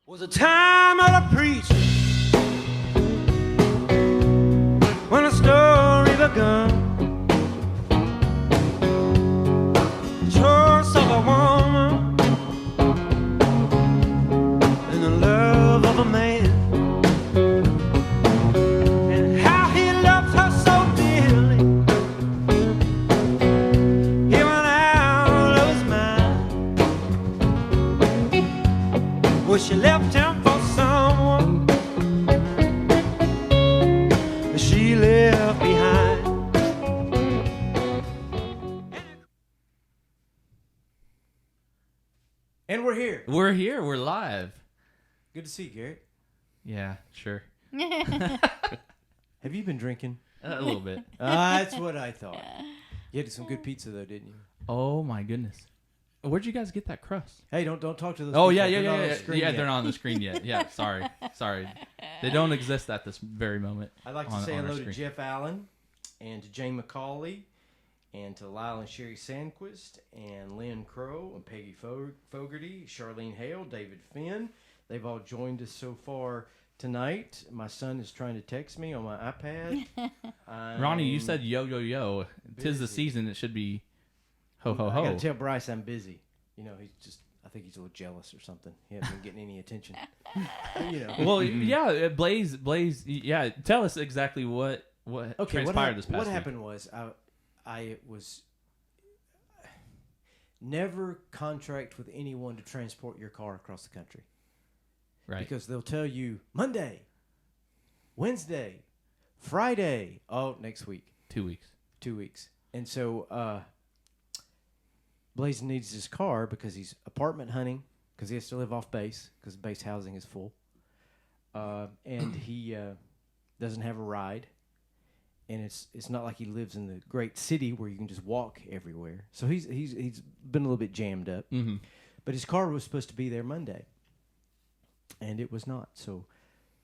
Was a time of the preacher when a story begun. The choice of a woman and the love of a man, and how he loved her so dearly. He went out of his mind. Well, she left him for someone that she left behind. And we're here. We're here. We're live. Good to see you, Garrett. Yeah, sure. Have you been drinking? A little bit. That's what I thought. You had some good pizza, though, didn't you? Oh, my goodness. Where'd you guys get that crust? Hey, don't talk to those Oh, people. yeah. They're not on the Yeah, screen yet. they're not on the screen yet. Yeah, sorry. They don't exist at this very moment. I'd like to on say our hello to screen. Jeff Allen and to Jane McCauley and to Lyle and Sherry Sandquist and Lynn Crow and Peggy Fogarty, Charlene Hale, David Finn. They've all joined us so far tonight. My son is trying to text me on my iPad. Ronnie, you said yo, yo, yo. 'Tis the busy. season. It should be ho, ho, I ho. gotta tell Bryce I'm busy. You know, I think he's a little jealous or something. He hasn't been getting any attention. You know. Well, yeah, Blaze, yeah. Tell us exactly what transpired this past what week. happened was I was never contract with anyone to transport your car across the country. Right. Because they'll tell you Monday, Wednesday, Friday. Oh, next week. 2 weeks. 2 weeks. And so Blaze needs his car because he's apartment hunting, because he has to live off base, because base housing is full. And he doesn't have a ride. And it's not like he lives in the great city where you can just walk everywhere. So he's been a little bit jammed up. Mm-hmm. But his car was supposed to be there Monday. And it was not. So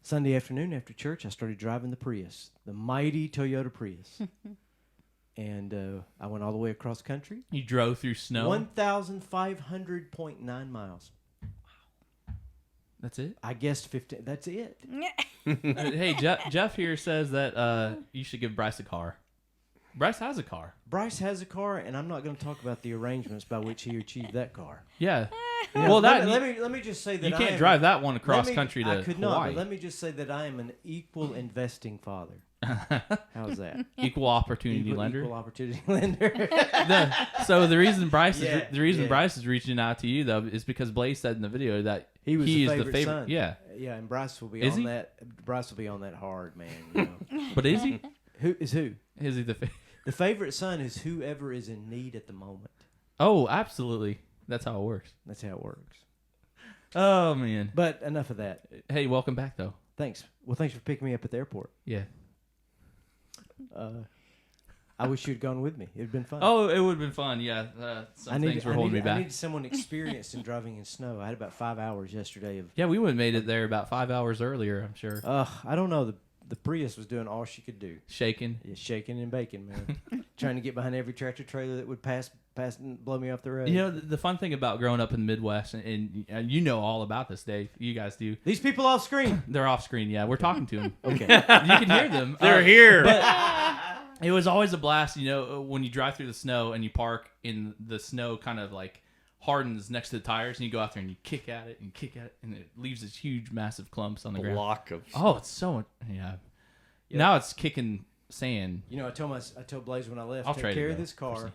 Sunday afternoon after church, I started driving the Prius, the mighty Toyota Prius. And I went all the way across country. You drove through snow. 1,500.9 miles. That's it? I guessed 15. That's it. Hey, Jeff here says that you should give Bryce a car. Bryce has a car. Bryce has a car, and I'm not going to talk about the arrangements by which he achieved that car. Yeah. Yeah, Well, let me just say that you can't drive that one across country to I could Hawaii. not, but let me just say that I am an equal investing father. How's that? Equal opportunity lender. Equal opportunity lender. So the reason Bryce Yeah, Bryce is reaching out to you though is because Blaze said in the video that He was he the is favorite the favorite. son. Yeah. Yeah, and Bryce will be Is on he? that. Bryce will be on that hard, man. You know. But is he? Who is who? Is he the The favorite son is whoever is in need at the moment. Oh, absolutely. That's how it works. That's how it works. Oh man. But enough of that. Hey, welcome back though. Thanks. Well, thanks for picking me up at the airport. Yeah. I wish you'd gone with me. It'd been fun. Oh, it would have been fun. Yeah. Some things were holding me I back. needed someone experienced in driving in snow. I had about 5 hours yesterday of. Yeah, we would have made it there about 5 hours earlier, I'm sure. I don't know. The Prius was doing all she could do. Shaking. Yeah, shaking and baking, man. Trying to get behind every tractor trailer that would pass and blow me off the road. You know, the fun thing about growing up in the Midwest, and you know all about this, Dave. You guys do. These people off screen. They're off screen. Yeah, we're talking to them. Okay. You can hear them. They're here. It was always a blast, you know, when you drive through the snow and you park in the snow kind of like hardens next to the tires and you go out there and you kick at it and it leaves this huge, massive clumps on the ground. Block of. Oh, it's so, yeah. Now it's kicking sand. You know, I told Blaze when I left, I'll take trade care it, of though, this car, personally.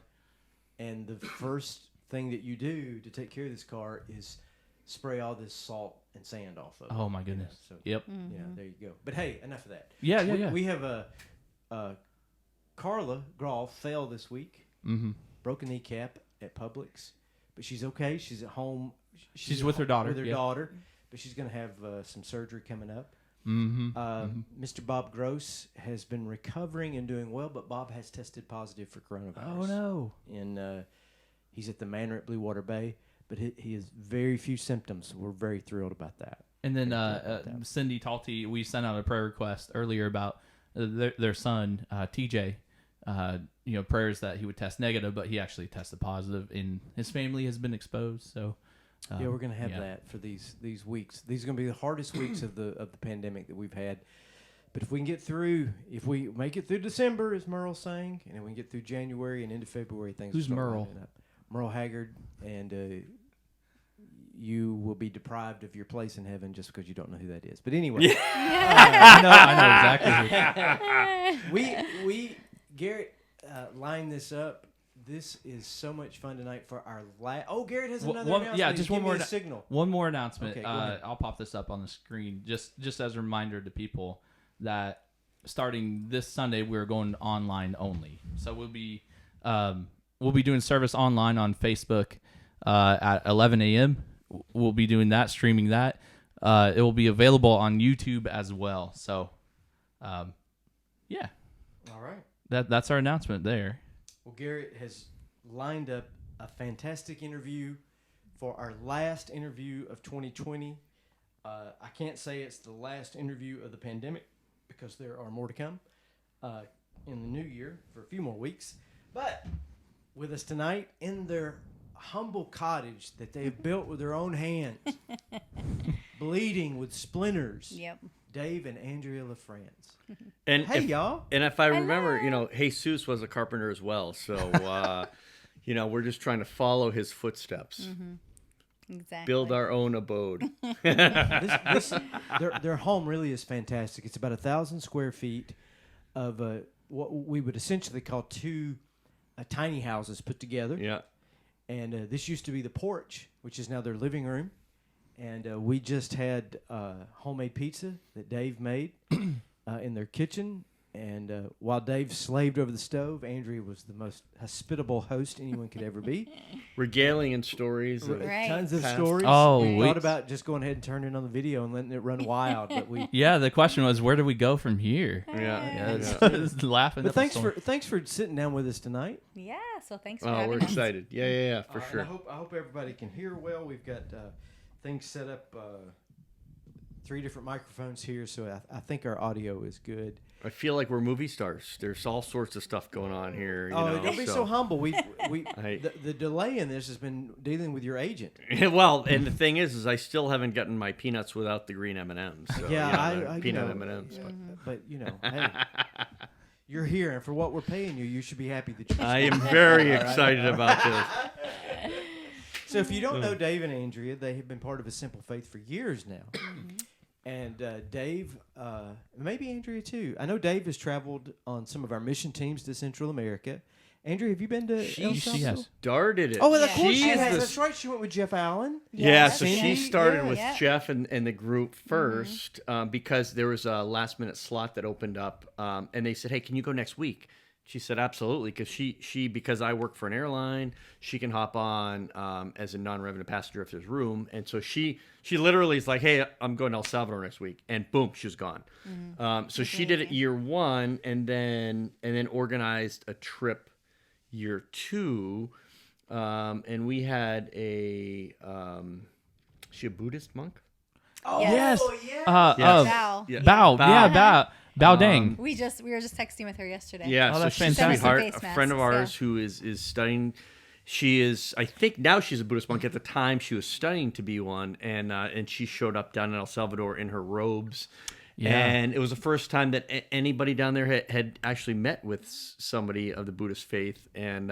and the first thing that you do to take care of this car is spray all this salt and sand off of it. Oh, my goodness. So, Yep. yeah, there you go. But hey, enough of that. Yeah. We have a Carla Groff fell this week. Mm-hmm. Broken kneecap at Publix, but she's okay. She's at home. She's at with her daughter, With her yeah. daughter, but she's going to have some surgery coming up. Mm-hmm. Mr. Bob Gross has been recovering and doing well, but Bob has tested positive for coronavirus. Oh, no. And he's at the Manor at Blue Water Bay, but he has very few symptoms. So we're very thrilled about that. And then Cindy Talty, we sent out a prayer request earlier about their son, TJ. You know, prayers that he would test negative, but he actually tested positive, and his family has been exposed. So Yeah, we're gonna have that for these weeks. These are gonna be the hardest weeks of the pandemic that we've had. But if we can get through, if we make it through December, as Merle's saying, and if we can get through January and into February, things. Who's will start Merle? lining up. Merle Haggard, and you will be deprived of your place in heaven just because you don't know who that is. But anyway, I know exactly. we Garrett lined this up. This is so much fun tonight for our last. Oh, Garrett has another announcement. Yeah, just Give one more me a signal. One more announcement. Okay, go ahead. I'll pop this up on the screen just as a reminder to people that starting this Sunday we're going online only. So we'll be doing service online on Facebook at 11 a.m. We'll be doing that, streaming that. It will be available on YouTube as well. So, yeah. All right. That's our announcement there. Well, Garrett has lined up a fantastic interview for our last interview of 2020. I can't say it's the last interview of the pandemic because there are more to come in the new year for a few more weeks. But with us tonight in their humble cottage that they have built with their own hands, bleeding with splinters. Yep. Dave and Andrea LaFrance. And hey, y'all. And if I remember, Jesus was a carpenter as well. So, we're just trying to follow his footsteps. Mm-hmm. Exactly. Build our own abode. Their home really is fantastic. It's about 1,000 square feet of what we would essentially call two tiny houses put together. Yeah. And this used to be the porch, which is now their living room. And we just had homemade pizza that Dave made in their kitchen. And while Dave slaved over the stove, Andrea was the most hospitable host anyone could ever be. Regaling and stories. Right. Tons of Past. stories. Oh, we wait. thought about just going ahead and turning on the video and letting it run wild, but we. Yeah, the question was, where do we go from here? Yeah. It's laughing. But thanks for sitting down with us tonight. Yeah, so thanks for Oh, having we're us. excited. Yeah, for sure. And I hope everybody can hear well. We've got things set up, 3 different microphones here, so I think our audio is good. I feel like we're movie stars. There's all sorts of stuff going on here. Don't be so humble. We Hey. the delay in this has been dealing with your agent. Well, and the thing is I still haven't gotten my peanuts without the green M&Ms. So, I peanut know. M&Ms. But hey, you're here, and for what we're paying you, you should be happy that you're. I am very excited about this. So if you don't know Dave and Andrea, they have been part of A Simple Faith for years now. And Dave, maybe Andrea too. I know Dave has traveled on some of our mission teams to Central America. Andrea, have you been to El She Salvador? has. Started it. Oh, well, of course She she is has. the- That's right. She went with Jeff Allen. Yeah, so Cindy, she started yeah. with Yeah. Jeff and the group first because there was a last minute slot that opened up, and they said, "Hey, can you go next week?" She said, "Absolutely," because she because I work for an airline, she can hop on as a non-revenue passenger if there's room, and so she literally is like, "Hey, I'm going to El Salvador next week," and boom, she was gone. So she did it year 1, and then organized a trip year 2, and we had a she a Buddhist monk? Oh, Yes. yeah. Val. Yeah. Bao. Bao. Yeah, Bao Dang. We were just texting with her yesterday. Yeah, Oh, so that's she's a fantastic. sweetheart, Face a friend of masks, ours who is studying. She is, I think now she's a Buddhist monk. At the time, she was studying to be one, and she showed up down in El Salvador in her robes. Yeah. And it was the first time that anybody down there had actually met with somebody of the Buddhist faith. And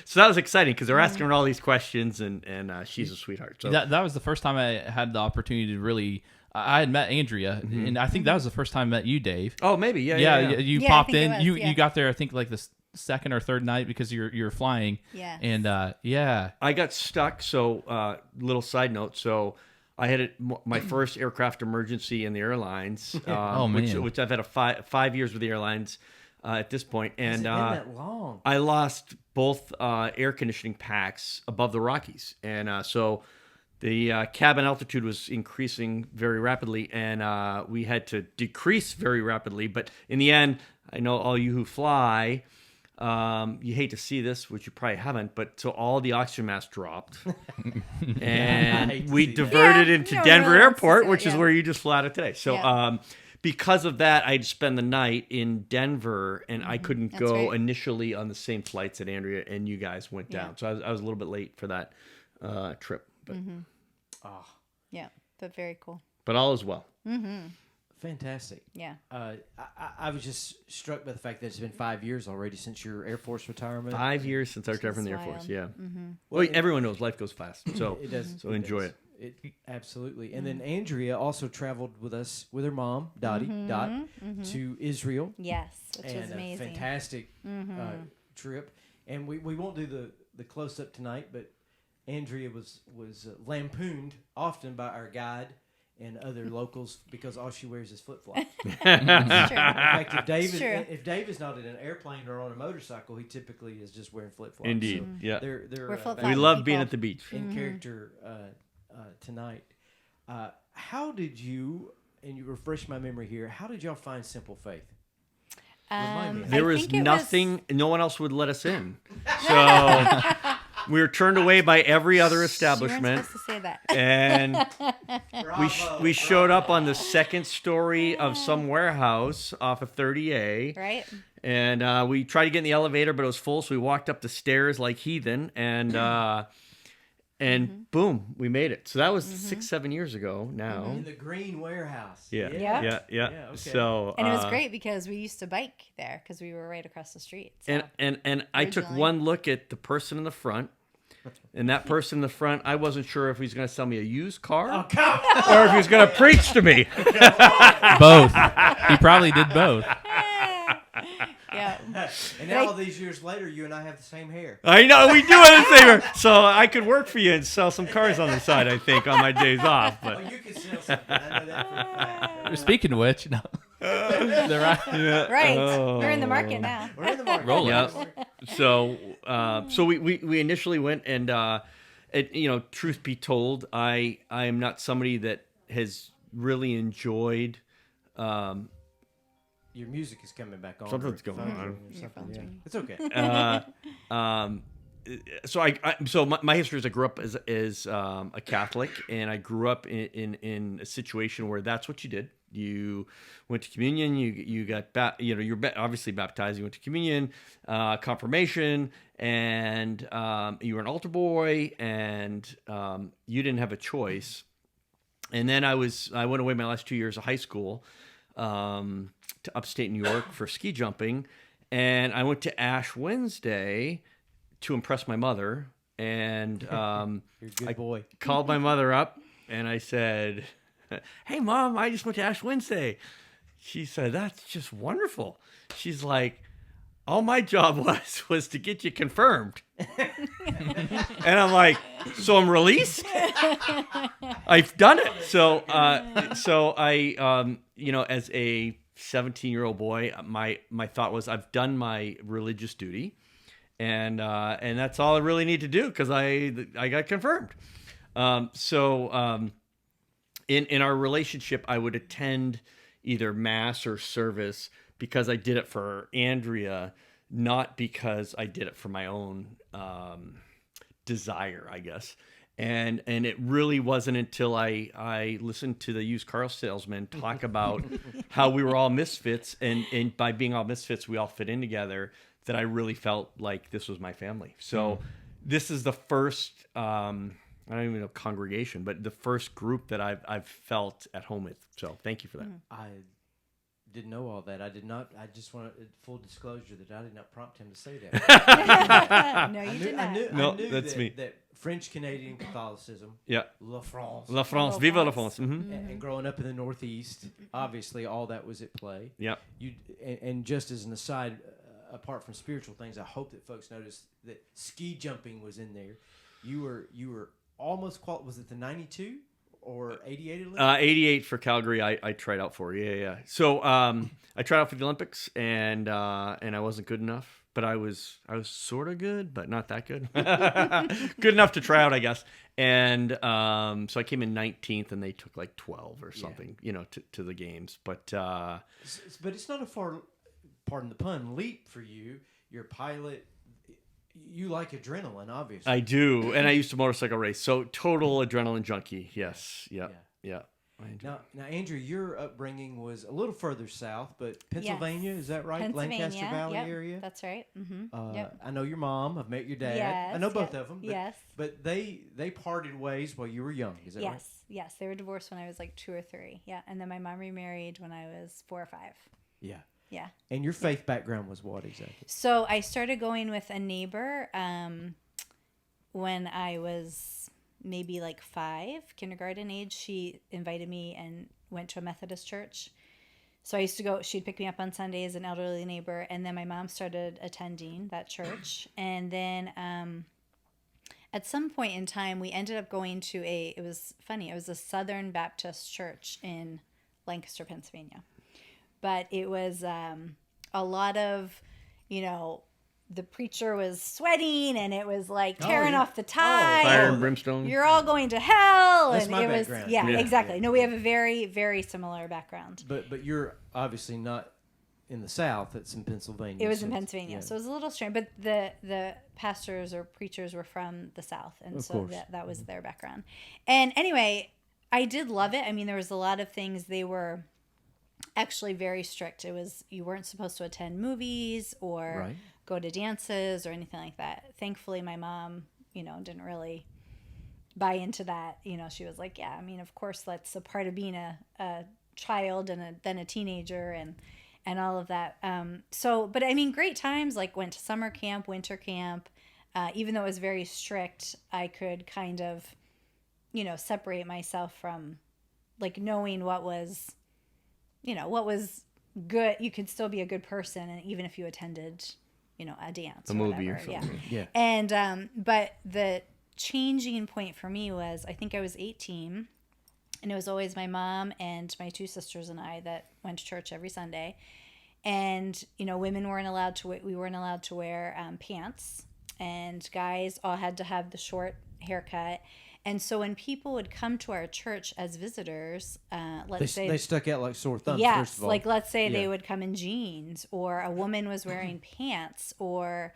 so that was exciting because they're asking her all these questions, and she's a sweetheart. So That was the first time I had the opportunity to really. I had met Andrea, and I think that was the first time I met you, Dave. oh, maybe. Yeah. You Yeah, I popped think it in. was, You yeah. got there, I think, like the second or third night because you're flying. Yeah. And yeah. I got stuck. So, little side note. So, I had my first aircraft emergency in the airlines, Oh, man. which I've had a 5 years with the airlines at this point, Has and it been that long? I lost both air conditioning packs above the Rockies, and so the cabin altitude was increasing very rapidly, and we had to decrease very rapidly. But in the end, I know all you who fly. You hate to see this, which you probably haven't, but so all the oxygen masks dropped, and hate to we see that. diverted Yeah, into no one Denver really wants to Airport, see which it, is yeah. where you just flew out of today. So, Yeah. because of that, I'd spend the night in Denver, and I couldn't That's go right. initially on the same flights that Andrea and you guys went Yeah. down. So I was a little bit late for that trip, but Oh, Yeah, but very cool. But all is well. fantastic. Yeah. I was just struck by the fact that it's been 5 years already since your Air Force retirement. 5 years since I Which retired from is the Air wild. Force. Yeah. Well, Everyone knows life goes fast. So It does. So enjoy does. It absolutely. And then Andrea also traveled with us with her mom, Dottie, Dot, to Israel. Yes, which And was a amazing. fantastic trip. And we won't do the close up tonight, but Andrea was lampooned often by our guide and other locals because all she wears is flip flops. In It's true. fact, It's true. if Dave is not in an airplane or on a motorcycle, he typically is just wearing flip flops. Indeed. So Yeah. they're We're flip-flop We love people. being at the beach. in character tonight. How did you? And you refresh my memory here. How did y'all find Simple Faith? Remind me. There I was think it nothing. No one else would let us in. So we were turned away by every other You weren't establishment. supposed to say that. And Bravo, we showed up on the second story of some warehouse off of 30A. Right? And we tried to get in the elevator, but it was full. So we walked up the stairs like heathen. And boom, we made it. So that was 6-7 years ago now. in the green warehouse. Yeah. Yep. Yeah. Okay. So And it was great because we used to bike there because we were right across the street. So. And I took Originally. one look at the person in the front, and that person in the front, I wasn't sure if he was going to sell me a used car Oh, come or if he was going to preach to me. Both. He probably did both. Yeah. And now all these years later, you and I have the same hair. I know, we do have the same. So I could work for you and sell some cars on the side, I think, on my days off. Oh, But you can sell something. I know that for a fact. Speaking of which, no. They're right. Right. Oh. We're in the market now. We're in the market. Roll it. Yeah. So we initially went, and truth be told, I am not somebody that has really enjoyed. Your music is coming back on. Something's or going phone on. ringing or Your something, phone's yeah. ringing. It's okay. So my history is I grew up as a Catholic, and I grew up in a situation where that's what you did. You went to communion. You got you're obviously baptized. You went to communion, confirmation, and you were an altar boy, and you didn't have a choice. And then I went away my last 2 years of high school to upstate New York for ski jumping, and I went to Ash Wednesday to impress my mother, and You're a good boy. called my mother up, and I said, "Hey, Mom, I just went to Ash Wednesday." She said, "That's just wonderful." She's like, "All my job was to get you confirmed." And I'm like, "So I'm released? I've done it." So I as a 17-year-old boy, my thought was, I've done my religious duty, and that's all I really need to do because I got confirmed. In our relationship, I would attend either mass or service because I did it for Andrea, not because I did it for my own desire, I guess. And it really wasn't until I listened to the used car salesman talk about how we were all misfits, and by being all misfits, we all fit in together, that I really felt like this was my family. So this is the first, I don't even know congregation, but the first group that I've felt at home with. So thank you for that. I didn't know all that. I did not. I just want full disclosure that I did not prompt him to say that. No, you I did not. No, I knew that's me. that French Canadian Catholicism, Yeah. LaFrance, La France, La vive la France. France. Mm-hmm. and growing up in the Northeast, obviously all that was at play. Yeah. And just as an aside, apart from spiritual things, I hope that folks notice that ski jumping was in there. You were almost was it the 92 or 88 Olympics? 88 for Calgary. I tried out for. Yeah. So I tried out for the Olympics, and I wasn't good enough. But I was sort of good, but not that good. Good enough to try out, I guess. And so I came in 19th, and they took like 12 or something, to the games. But it's not a far, pardon the pun, leap for you. You're a pilot. You like adrenaline, obviously. I do, and I used to motorcycle race, so total adrenaline junkie. Yes, yeah. Now, Andrew, your upbringing was a little further south, but Pennsylvania, is that right? Pennsylvania, Lancaster Valley yep, area? that's right. Mm-hmm. Yep. I know your mom. I've met your dad. Yes, I know both yep, of them. But, yes. But they parted ways while you were young. Is that right? Yes. They were divorced when I was like 2 or 3. Yeah. And then my mom remarried when I was 4 or 5. Yeah. Yeah. And your faith background was what exactly? So I started going with a neighbor when I was maybe like 5, kindergarten age. She invited me and went to a Methodist church. So I used to go, she'd pick me up on Sundays, an elderly neighbor. And then my mom started attending that church. And then at some point in time, we ended up going to it was funny, it was a Southern Baptist church in Lancaster, Pennsylvania. But it was a lot of, the preacher was sweating and it was like tearing off the tie. Fire and brimstone. You're all going to hell. That's and my it was, background. yeah, Yeah. exactly. No, we have a very, very similar background. But you're obviously not in the South. It's in Pennsylvania. It was so in it's- Pennsylvania, yeah. so it was a little strange. But the pastors or preachers were from the South, and Of so course. that was their background. And anyway, I did love it. I mean, there was a lot of things. They were actually very strict. It was, you weren't supposed to attend movies or Right. go to dances or anything like that. Thankfully, my mom, didn't really buy into that. She was like, yeah, I mean, of course, that's a part of being a child and then a teenager and all of that. But I mean, great times, like went to summer camp, winter camp. Even though it was very strict, I could kind of, separate myself from like knowing what was good. You could still be a good person. And even if you attended, a dance, A or movie or whatever. something. Yeah. And, but the changing point for me was, I think I was 18, and it was always my mom and my 2 sisters and I that went to church every Sunday. And, women weren't allowed to, we weren't allowed to wear pants, and guys all had to have the short haircut. And so when people would come to our church as visitors, let's say They stuck out like sore thumbs, yes, first of all. like let's say Yeah. they would come in jeans, or a woman was wearing pants, or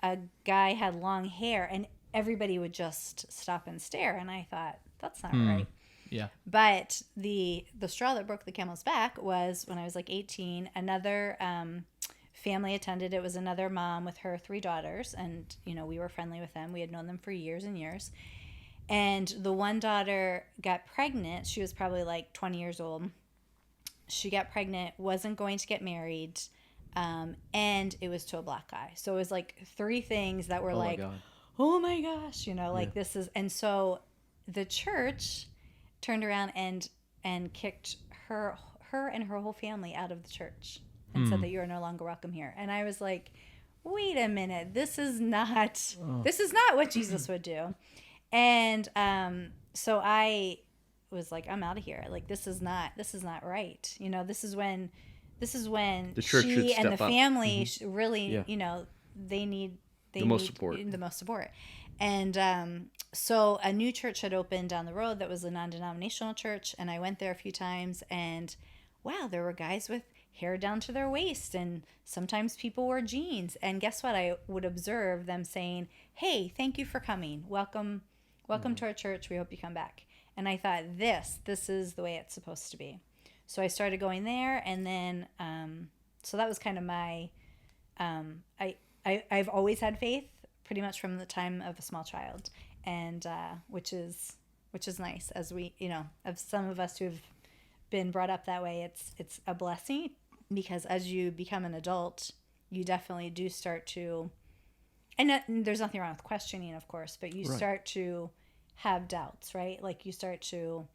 a guy had long hair, and everybody would just stop and stare. And I thought, that's not right. Yeah. But the straw that broke the camel's back was when I was like 18, another family attended. It was another mom with her 3 daughters, and we were friendly with them. We had known them for years and years. And the one daughter got pregnant. She was probably like 20 years old. She got pregnant, wasn't going to get married, and it was to a black guy. So it was like 3 things that were Oh, my like, God. oh my gosh, this is. And so the church turned around and kicked her and her whole family out of the church and said that you are no longer welcome here. And I was like, wait a minute, this is not what Jesus would do. And so I was like, I'm out of here. Like, this is not right. This is when The church should she and the step up. family really, Yeah. they need The most support. The most support. And so a new church had opened down the road that was a non-denominational church, and I went there a few times, and wow, there were guys with hair down to their waist, and sometimes people wore jeans. And guess what? I would observe them saying, hey, thank you for coming. Welcome to our church. We hope you come back. And I thought, this is the way it's supposed to be. So I started going there, and then so that was kind of my I've always had faith pretty much from the time of a small child, and which is nice, as we, of some of us who have been brought up that way. It's a blessing, because as you become an adult, you definitely do start to, and there's nothing wrong with questioning, of course, but you start to have doubts, right? Like you start to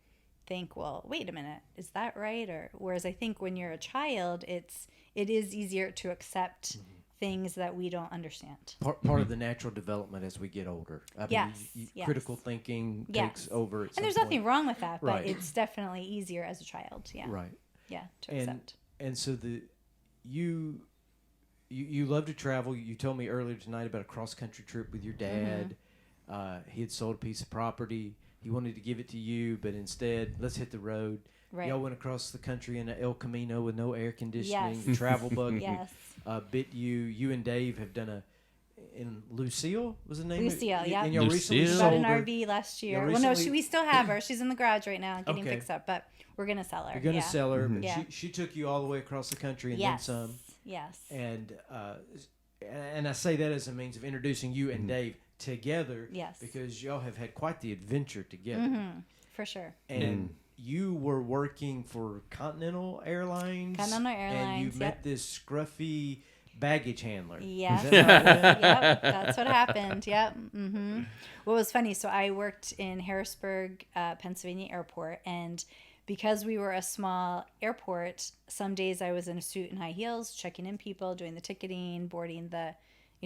think, well, wait a minute, is that right? Or whereas I think when you're a child, it is easier to accept things that we don't understand. Part of the natural development as we get older. I mean, Yes, yes. Critical thinking Yes. takes over. And there's nothing wrong with that, but Right. it's definitely easier as a child. Yeah. Right. Yeah, to accept. And so you love to travel. You told me earlier tonight about a cross country trip with your dad. He had sold a piece of property. He wanted to give it to you, but instead, let's hit the road. Right. Y'all went across the country in an El Camino with no air conditioning. Yes. The travel bug Yes. bit you. You and Dave have done in Lucille was the name. Lucille, yeah. And y'all recently Lucille. We bought sold an her. RV last year. Y'all Well, no, recently- we still have her. She's in the garage right now getting Okay. fixed up, but we're gonna sell her. You're gonna yeah. sell her, but Yeah. she took you all the way across the country and Yes. then some. Yes. And I say that as a means of introducing you and Dave together. Yes. Because y'all have had quite the adventure together. Mm-hmm. For sure. And you were working for Continental Airlines. Continental And Airlines, you met this scruffy baggage handler. Yes. Is that how it went? Yep. That's what happened. Yep. Mm-hmm. What was funny? So I worked in Harrisburg, Pennsylvania airport, and because we were a small airport, some days I was in a suit and high heels, checking in people, doing the ticketing, boarding the,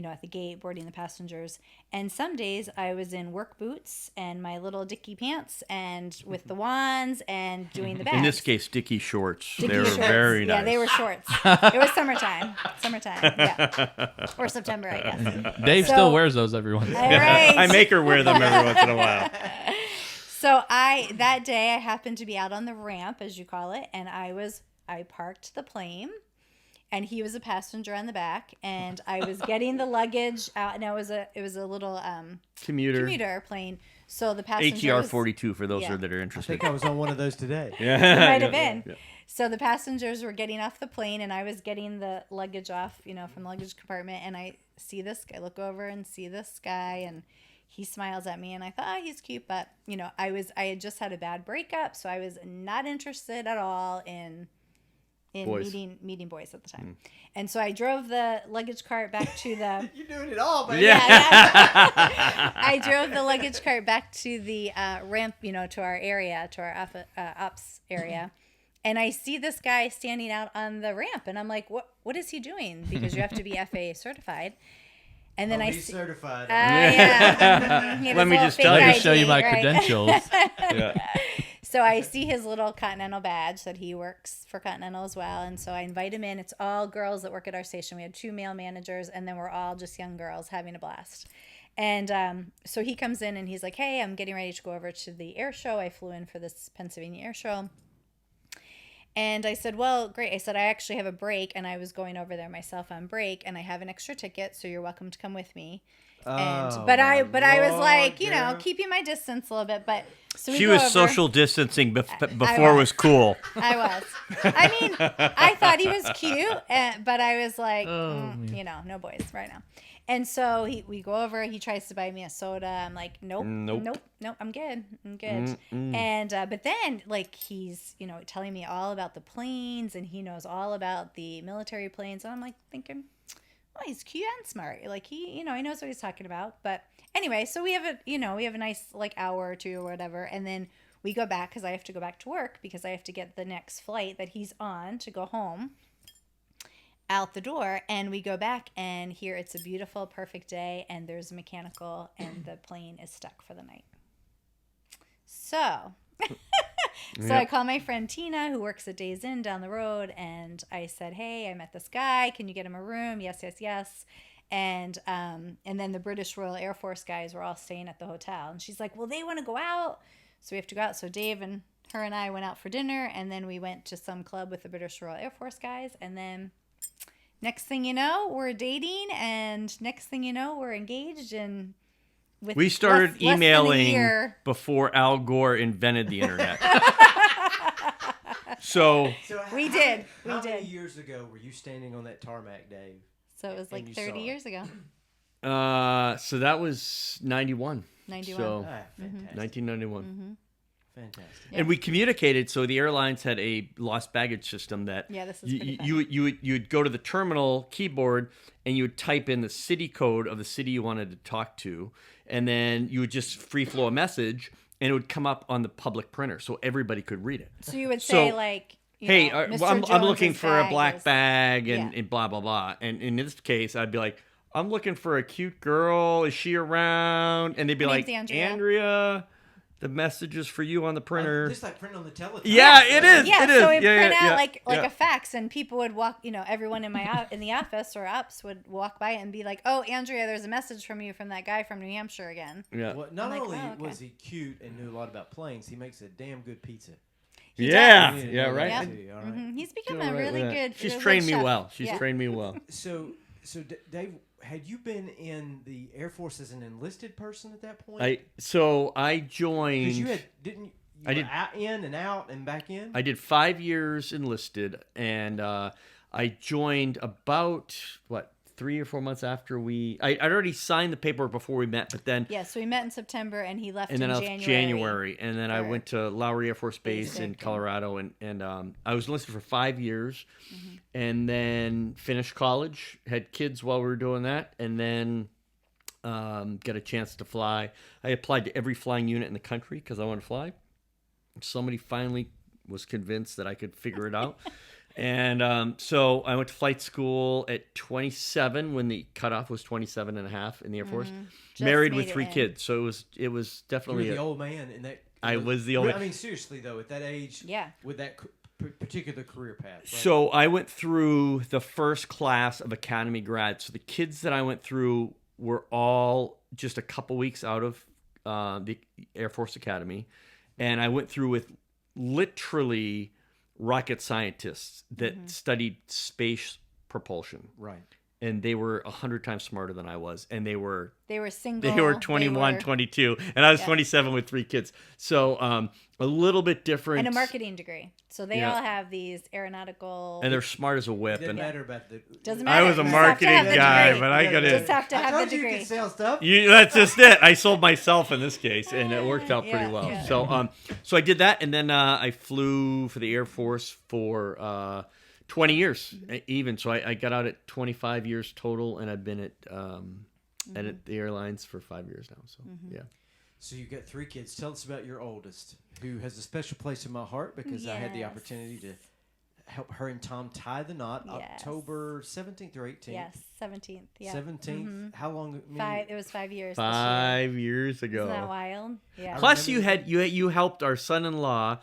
at the gate, boarding the passengers. And some days I was in work boots and my little dicky pants and with the wands and doing the bags. In this case, Dickie shorts. Dicky They were shorts. very nice. Yeah, they were shorts. It was summertime. Yeah. Or September, I guess. Dave So- still wears those every once in a All while. right. I make her wear them every once in a while. So that day I happened to be out on the ramp, as you call it, and I parked the plane, and he was a passenger on the back, and I was getting the luggage out, and it was a little commuter plane. So the passenger ATR was, 42 for those Yeah. that are I interested. think I was on one of those today. it might have been. So the passengers were getting off the plane, and I was getting the luggage off, from the luggage compartment, and I see this guy, look over and see this guy, and he smiles at me, and I thought, he's cute, but I had just had a bad breakup, so I was not interested at all in Boys. meeting boys at the time. And so I drove the luggage cart back to the You're doing it all, baby. yeah. I drove the luggage cart back to the ramp, to our area, to our ops area. And I see this guy standing out on the ramp, and I'm like, what is he doing? Because you have to be FAA certified. And then I He's see, certified. yeah. He had Let his me little just fake tell you. Let me show you ID, my right? credentials. So I see his little Continental badge that he works for Continental as well. And so I invite him in. It's all girls that work at our station. We had 2 male managers, and then we're all just young girls having a blast. And so he comes in and he's like, hey, I'm getting ready to go over to the air show. I flew in for this Pennsylvania air show. And I said, well, great. I said, I actually have a break, and I was going over there myself on break, and I have an extra ticket, so you're welcome to come with me. Oh, But I was Lord, like, girl. keeping my distance a little bit. But so we She go was over. social distancing before it was cool. I was. I mean, I thought he was cute, but I was like, man. no boys right now. And so we go over. He tries to buy me a soda. I'm like, nope, I'm good. And but then he's telling me all about the planes, and he knows all about the military planes. And I'm like thinking, well, he's cute and smart. He knows what he's talking about. But anyway, so we have a nice hour or two or whatever, and then we go back because I have to go back to work because I have to get the next flight that he's on to go home out the door. And we go back, and here it's a beautiful, perfect day, and there's a mechanical, and the plane is stuck for the night. So I call my friend Tina, who works at Days Inn down the road, and I said, hey, I met this guy. Can you get him a room? Yes. And then the British Royal Air Force guys were all staying at the hotel. And she's like, well, they want to go out. So we have to go out. So Dave and her and I went out for dinner, and then we went to some club with the British Royal Air Force guys. And then next thing you know, we're dating, and next thing you know, we're engaged. And We started less than a emailing year- before Al Gore invented the internet. So We did. How many years ago were you standing on that tarmac, Dave? So it was like you 30 saw it. years ago. so that was 91. 91. So Ah, fantastic. 1991. Fantastic. And we communicated. So the airlines had a lost baggage system that Yeah, this is pretty you would go to the terminal keyboard and you would type in the city code of the city you wanted to talk to, and then you would just free flow a message, and it would come up on the public printer so everybody could read it. So you would So, say Hey, Mr. I'm looking Jones's for a bag black is- bag and, Yeah. and blah blah blah. And in this case, I'd be like, I'm looking for a cute girl. Is she around? And they'd be Her like, name's Andrea. Andrea, the message is for you on the printer. Just like printing on the teletype. Yeah, it is. Yeah, it is. so we'd Yeah, print yeah, out yeah, like yeah. a fax, and people would walk, everyone in in the office or ups would walk by and be like, oh, Andrea, there's a message from you from that guy from New Hampshire again. Yeah. Well, not I'm like, only oh, okay. was he cute and knew a lot about planes, he makes a damn good pizza. Yeah. You need to Yeah. know that Right. too, all right? He's become Yeah, a right, really yeah. good. She's really trained good me chef. well. She's Yeah. trained me well. So Dave, had you been in the Air Force as an enlisted person at that point? I joined. Because you I did out, in and out and back in. I did 5 years enlisted, and I joined about 3 or 4 months after I'd already signed the paperwork before we met, but then So we met in September, and he left and then in I left January, and then I for went to Lowry Air Force Base in basic. Colorado, and I was enlisted for 5 years, and then finished college, had kids while we were doing that, and then got a chance to fly. I applied to every flying unit in the country because I wanted to fly. Somebody finally was convinced that I could figure it out. And so I went to flight school at 27 when the cutoff was 27 and a half in the Air Force. Just Married made with it 3 in. kids. So it was You definitely were the old man in that. I was the old I man. mean, seriously though, at that age, Yeah. with that particular career path. Right? So I went through the first class of Academy grads. So the kids that I went through were all just a couple weeks out of the Air Force Academy. And I went through with literally rocket scientists that studied space propulsion. Right. And they were 100 times smarter than I was. And they were single. They were 21, 22. And I was 27 with 3 kids. So a little bit different. And a marketing degree. So they Yeah. all have these aeronautical. And they're smart as a whip. It doesn't And matter about the. Doesn't I matter. was a You just have to marketing have the guy, degree. but I got Just have to I have told the you you degree. could sell stuff. That's just it. I sold myself in this case, and it worked out pretty Yeah, well. yeah. So I did that, and then I flew for the Air Force for 20 years, even. So I got out at 25 years total, and I've been at the airlines for 5 years now. So yeah. So you've got 3 kids. Tell us about your oldest, who has a special place in my heart because I had the Yes. opportunity to help her and Tom tie the knot. Yes. October 17th or 18th. Yes, 17th. Yeah. 17th. How long? It was 5 years. 5 years This year. ago. Isn't that wild? Yeah. Plus, you helped our son-in-law.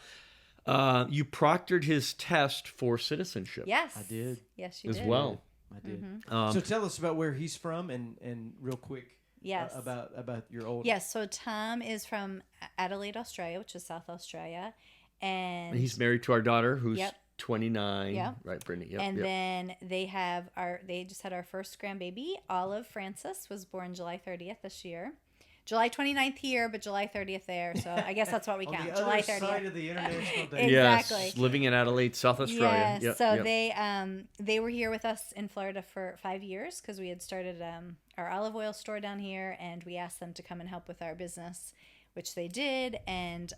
You proctored his test for citizenship. Yes. I did. Yes, you as did. well. I did. Mm-hmm. So tell us about where he's from and real quick. Yes. About your old. Yes. So Tom is from Adelaide, Australia, which is South Australia, and He's married to our daughter, who's Yep. 29. Yep. Right, Brittany. Yep. and yep. then they just had our first grandbaby. Olive Francis was born July 30th this year. July 29th here, but July 30th there. So I guess that's what we On count. the July other 30th. side of the international day. Exactly. Yes, living in Adelaide, South Australia. Yes. Yep, So yep. they were here with us in Florida for 5 years because we had started our olive oil store down here, and we asked them to come and help with our business, which they did. And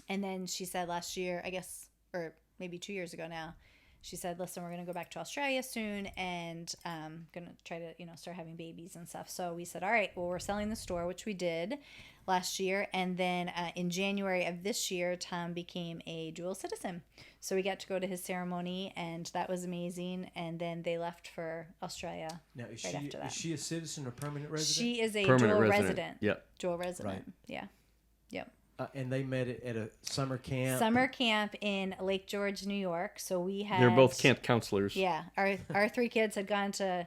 then she said last year, I guess, or maybe 2 years ago now, she said, "Listen, we're going to go back to Australia soon, and going to try to start having babies and stuff." So we said, "All right, well, we're selling the store," which we did last year, and then in January of this year, Tom became a dual citizen. So we got to go to his ceremony, and that was amazing. And then they left for Australia. Now is Right after that. is she a citizen or permanent resident? She is a Permanent dual resident. resident. Yep. Dual resident. Right. Yeah. Yep. And they met at a summer camp. Summer camp in Lake George, New York. So we had. They're both camp counselors. Yeah, our 3 kids had gone to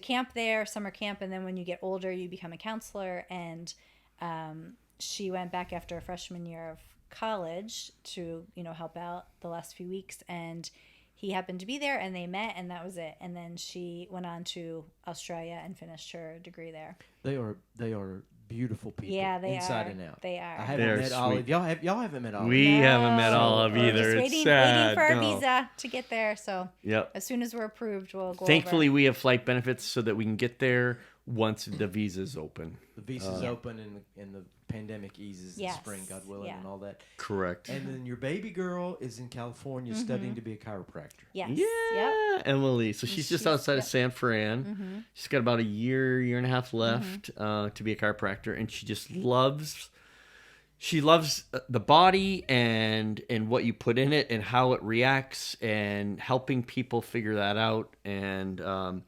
camp there, summer camp, and then when you get older, you become a counselor. And she went back after a freshman year of college to help out the last few weeks, and he happened to be there, and they met, and that was it. And then she went on to Australia and finished her degree there. They are beautiful people. Yeah, they inside are. and out. They are. I haven't They're met sweet. Olive. Y'all haven't met Olive. We haven't met Olive We're either. just It's waiting sad. for our No. visa to get there. So Yep. as soon as we're approved, we'll go. Thankfully, over. we have flight benefits so that we can get there once the visa's open. The visa's open and the pandemic eases in Yes. spring, God willing, Yeah. and all that. Correct. And then your baby girl is in California studying to be a chiropractor. Yes. Yeah, Yep. Emily. So she's just outside of San Fran. She's got about a year and a half left to be a chiropractor, and she just loves. She loves the body and what you put in it and how it reacts and helping people figure that out. And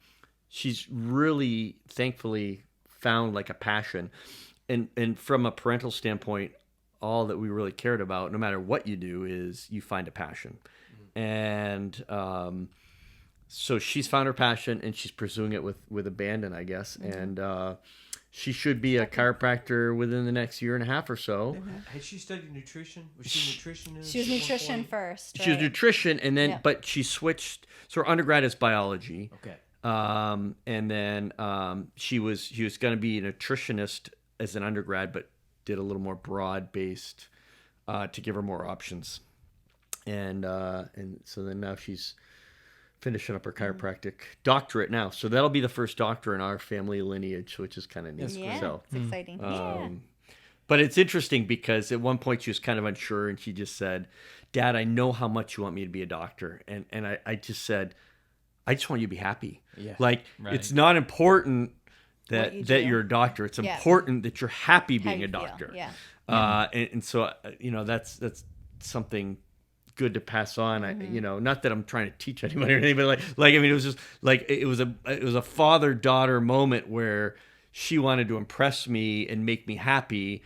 she's really, thankfully, found like a passion. And from a parental standpoint, all that we really cared about, no matter what you do, is you find a passion. And so she's found her passion, and she's pursuing it with abandon, I guess. And she should be a chiropractor within the next year and a half or so. Had she studied nutrition? Was she a nutritionist? She was at one nutrition point? first. She was right? nutrition, and then Yeah. but she switched. So her undergrad is biology. Okay. And then she was going to be a nutritionist as an undergrad, but did a little more broad based to give her more options. And so then now she's finishing up her chiropractic doctorate now. So that'll be the first doctor in our family lineage, which is kind of neat. Yeah, So, it's exciting. Yeah. but it's interesting because at one point she was kind of unsure, and she just said, "Dad, I know how much you want me to be a doctor." And I just said, "I just want you to be happy." Yeah. Like, Right. it's not important What you that do. you're a doctor. It's Yeah. important that you're happy How being you a feel. doctor. Yeah. And so, that's something good to pass on. Mm-hmm. Not that I'm trying to teach anybody or anything, but like I mean, it was just like it was a father-daughter moment where she wanted to impress me and make me happy,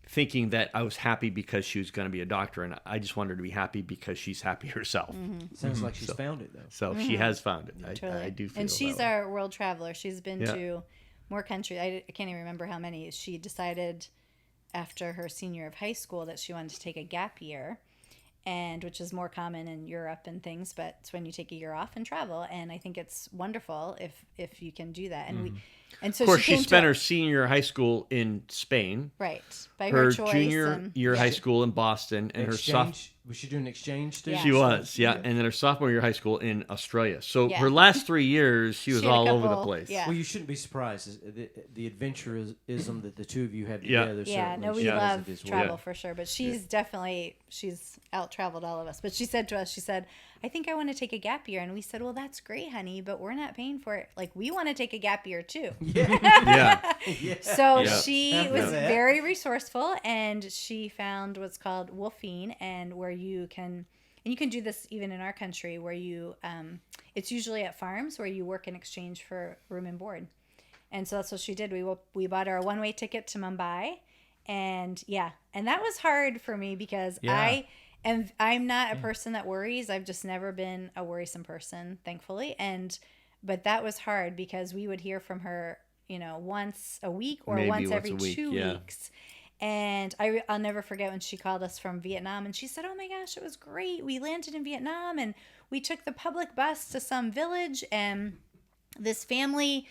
thinking that I was happy because she was going to be a doctor, and I just wanted her to be happy because she's happy herself. Mm-hmm. Sounds like she's found it though. So she has found it. Totally. I do feel and she's that way. our world traveler. She's been Yeah. to more countries. I can't even remember how many. She decided after her senior year of high school that she wanted to take a gap year, and which is more common in Europe and things, but it's when you take a year off and travel. And I think it's wonderful if you can do that. And so Of course, she came spent to her senior year of high school in Spain, right by her, her choice. junior and, year of yeah. high school in Boston, and her sophomore. Exchange? Was she doing exchange too? Yeah. She was, yeah. And then her sophomore year of high school in Australia. So Yeah. her last 3 years, she was had a all over the couple- place. yeah. Well, you shouldn't be surprised. The adventurism that the two of you have Yeah. together. Yeah, certainly no, we shows love it as well. travel Yeah. for sure. But she's out traveled all of us. But she said to us, she said, I think I want to take a gap year. And we said, well, that's great, honey, but we're not paying for it. Like, we want to take a gap year too. Yeah. So Yeah. she After was that. very resourceful, and she found what's called wolfine, and where you can do this even in our country, where you it's usually at farms where you work in exchange for room and board. And so that's what she did. We bought her a one-way ticket to Mumbai, and that was hard for me because Yeah. I'm not a person that worries. I've just never been a worrisome person, thankfully. But that was hard because we would hear from her, once a week or Maybe once once every a week, 2 yeah. weeks. And I'll never forget when she called us from Vietnam, and she said, oh my gosh, it was great. We landed in Vietnam and we took the public bus to some village, and this family,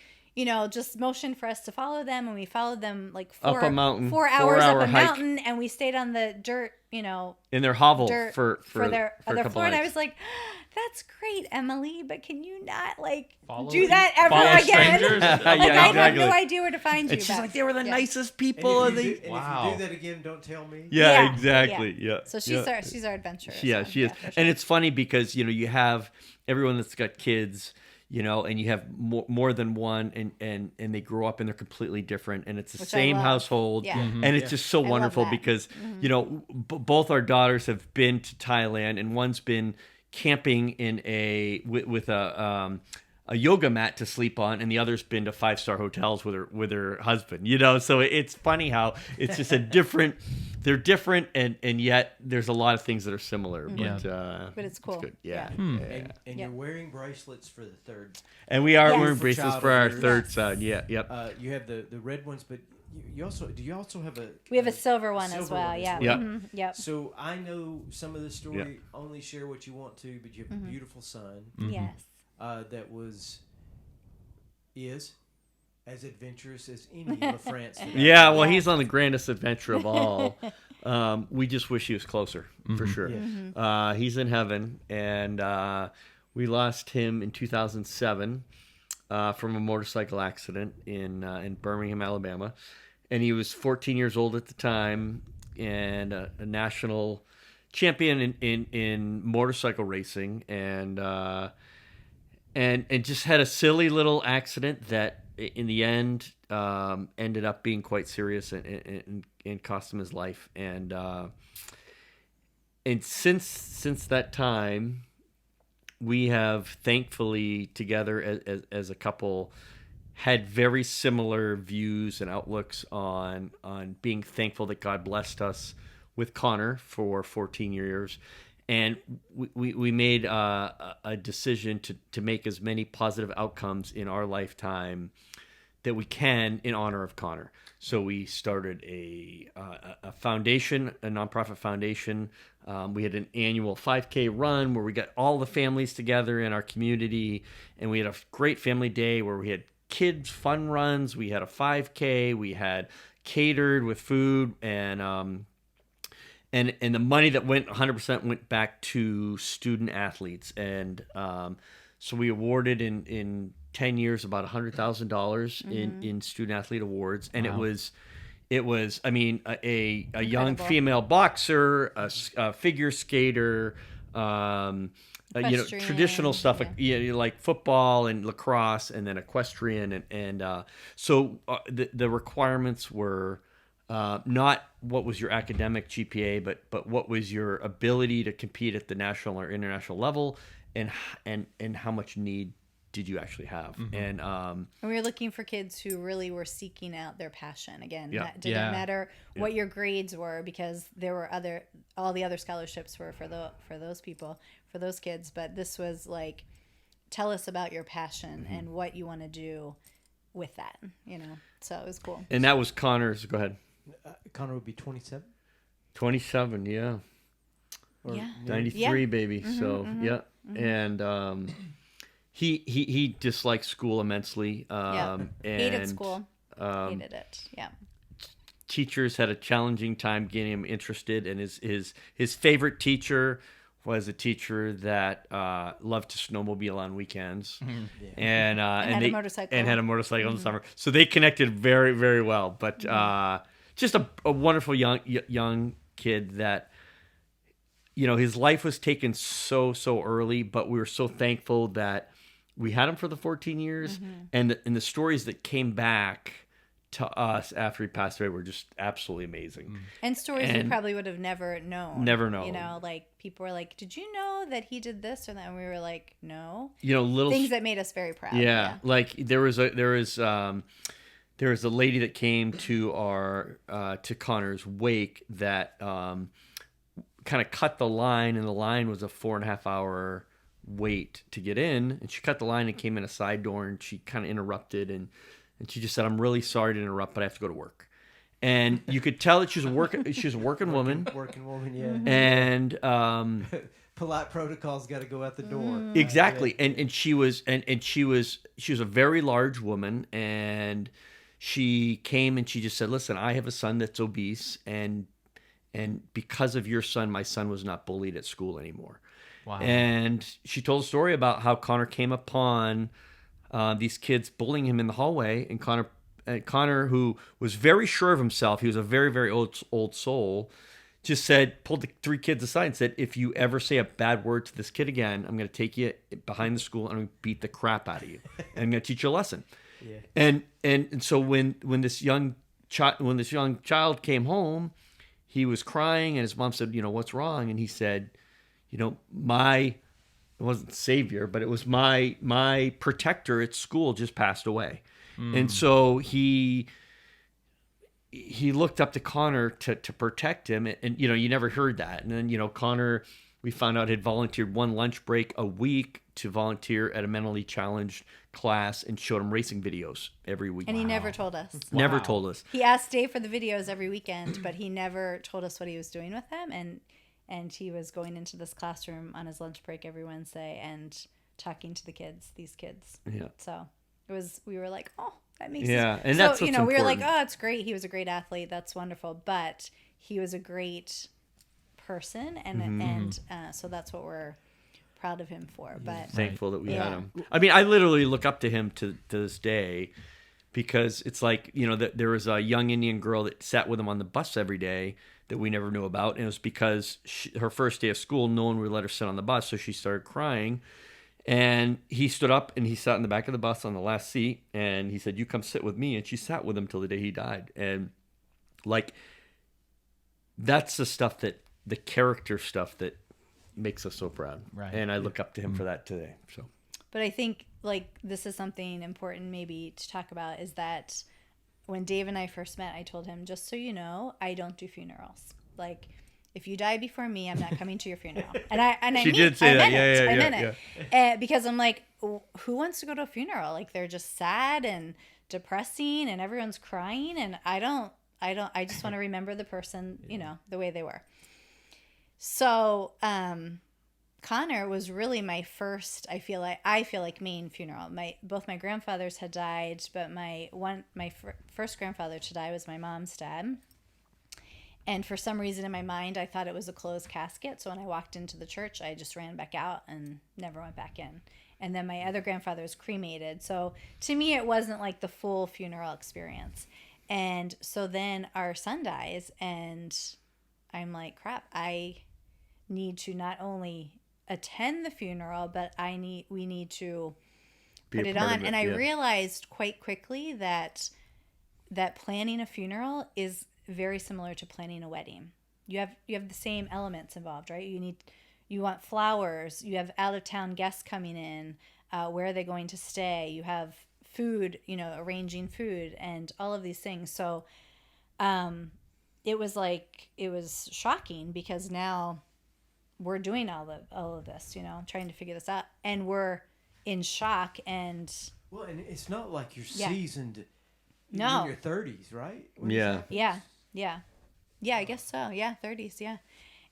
just motioned for us to follow them, and we followed them like Up a mountain, 4 hours 4-hour up a hike. mountain, and we stayed on the dirt, In their hovel dirt for their a other couple floor. And I nights. was like, that's great, Emily, but can you not Follow do that ever follow again? strangers? Yeah, I have exactly. no idea where to find you. And she's but- like, they were the yeah. nicest And people. if, And you they, do, and Wow. if you do that again, don't tell me. yeah, exactly. Yeah. So she's yeah. our adventurous. Yeah, one. she is. for sure. And it's funny because, you have everyone that's got kids, and you have more than one, and they grow up and they're completely different, and it's the Which I same love. household. Yeah. And it's just so love wonderful that. because, both our daughters have been to Thailand, and one's been camping in with a yoga mat to sleep on, and the other's been to 5-star hotels with her husband. So it's funny how it's just they're different, and yet there's a lot of things that are similar. Yeah. But it's cool. good. Yeah. And Yeah. you're wearing bracelets for the third. And we are Yes. wearing For bracelets child for our abuse. third Yes. son. Yeah. Yep. You have the red ones, but you also have a. We have a silver one as silver well. one as Yeah. well. Yeah. Mhm. Yep. So I know some of the story. Only share what you want to, but you have a beautiful son Yes. that is as adventurous as any LaFrance. that I've Yeah, met. well, he's on the grandest adventure of all. We just wish he was closer, for sure. Yeah. He's in heaven, and we lost him in 2007 from a motorcycle accident in Birmingham, Alabama. And he was 14 years old at the time, and a national champion in motorcycle racing, and just had a silly little accident that in the end ended up being quite serious and cost him his life. And since that time, we have thankfully together as a couple had very similar views and outlooks on being thankful that God blessed us with Connor for 14 years. And we made a decision to make as many positive outcomes in our lifetime that we can in honor of Connor. So we started a foundation, a nonprofit foundation We had an annual 5K run where we got all the families together in our community, and we had a great family day where we had kids fun runs. We had a 5K. We had catered with food, and the money that went 100% went back to student athletes. And so we awarded in 10 years about $100,000 in student athlete awards, and it was, I mean, a young female boxer, a figure skater, traditional stuff like football and lacrosse, and then equestrian, and so the requirements were not what was your academic GPA, but what was your ability to compete at the national or international level, and how much need did you actually have? And we were looking for kids who really were seeking out their passion. Again, Yeah. that didn't matter what your grades were, because there were all the other scholarships were for those people, for those kids. But this was like, tell us about your passion and what you want to do with that, So it was cool. And that was Connor's. Go ahead. Connor would be 27. 27, yeah. Or 93, baby. So yeah, and he disliked school immensely. Hated school. Hated it. Yeah. Teachers had a challenging time getting him interested, and his favorite teacher was a teacher that loved to snowmobile on weekends, and had a motorcycle. And had a motorcycle in the summer. So they connected very, very well. But just a wonderful young kid that, his life was taken so early, but we were so thankful that we had him for the 14 years, and the stories that came back to us after he passed away were just absolutely amazing. And stories we probably would have never known. Never known. Like people were like, "Did you know that he did this or that?" And we were like, "No." Little things that made us very proud. Yeah, like there was a lady that came to to Connor's wake that kind of cut the line, and the line was a 4.5 hour wait to get in, and she cut the line and came in a side door, and she kind of interrupted, and she just said, "I'm really sorry to interrupt, but I have to go to work." And you could tell that she was a working woman. Working woman, yeah. And polite protocol's got to go out the door. Exactly. And she was a very large woman, and she came and she just said, "Listen, I have a son that's obese, and because of your son, my son was not bullied at school anymore." Wow. And she told a story about how Connor came upon these kids bullying him in the hallway, and Connor, who was very sure of himself, he was a very, very old soul, just pulled the 3 kids aside and said, "If you ever say a bad word to this kid again, I'm going to take you behind the school and I'm going to beat the crap out of you. And I'm going to teach you a lesson." Yeah. And so when this young child came home, he was crying, and his mom said, "What's wrong?" And he said, it wasn't savior, but it was my protector at school just passed away. And so he looked up to Connor to protect him. And you never heard that. And then, Connor, we found out, had volunteered one lunch break a week to volunteer at a mentally challenged class, and showed him racing videos every week. And he never told us. Never told us. He asked Dave for the videos every weekend, but he never told us what he was doing with them. And he was going into this classroom on his lunch break every Wednesday and talking to these kids. Yeah. So we were like, "Oh, that makes sense." And so, that's what's we important. were like, "Oh, it's great. He was a great athlete. That's wonderful." But he was a great person, and so that's what we're proud of him for. But thankful that we had him. I mean, I literally look up to him to this day, because it's like, there was a young Indian girl that sat with him on the bus every day that we never knew about. And it was because her first day of school, no one would let her sit on the bus. So she started crying, and he stood up and he sat in the back of the bus on the last seat. And he said, "You come sit with me." And she sat with him till the day he died. And like, that's the character stuff that makes us so proud. Right. And I look up to him for that today. So, but I think this is something important maybe to talk about, is that when Dave and I first met, I told him, "Just so you know, I don't do funerals. Like, if you die before me, I'm not coming to your funeral." And I did say that. I meant it. Because I'm like, who wants to go to a funeral? Like, they're just sad and depressing, and everyone's crying, and I just want to remember the person, the way they were. So, Connor was really my first, I feel like main funeral. Both my grandfathers had died, but my first grandfather to die was my mom's dad. And for some reason in my mind, I thought it was a closed casket. So when I walked into the church, I just ran back out and never went back in. And then my other grandfather was cremated. So to me, it wasn't like the full funeral experience. And so then our son dies, and I'm like, crap, I need to not only attend the funeral, but we need to put it on. And I realized quite quickly that planning a funeral is very similar to planning a wedding. You have the same elements involved, right? You want flowers, you have out of town guests coming in, where are they going to stay? You have food, arranging food and all of these things. So it was shocking because now we're doing all of this, trying to figure this out, and we're in shock. And well, and it's not like you're seasoned. No, in your 30s, right? Yeah, I guess so. Yeah, 30s. Yeah,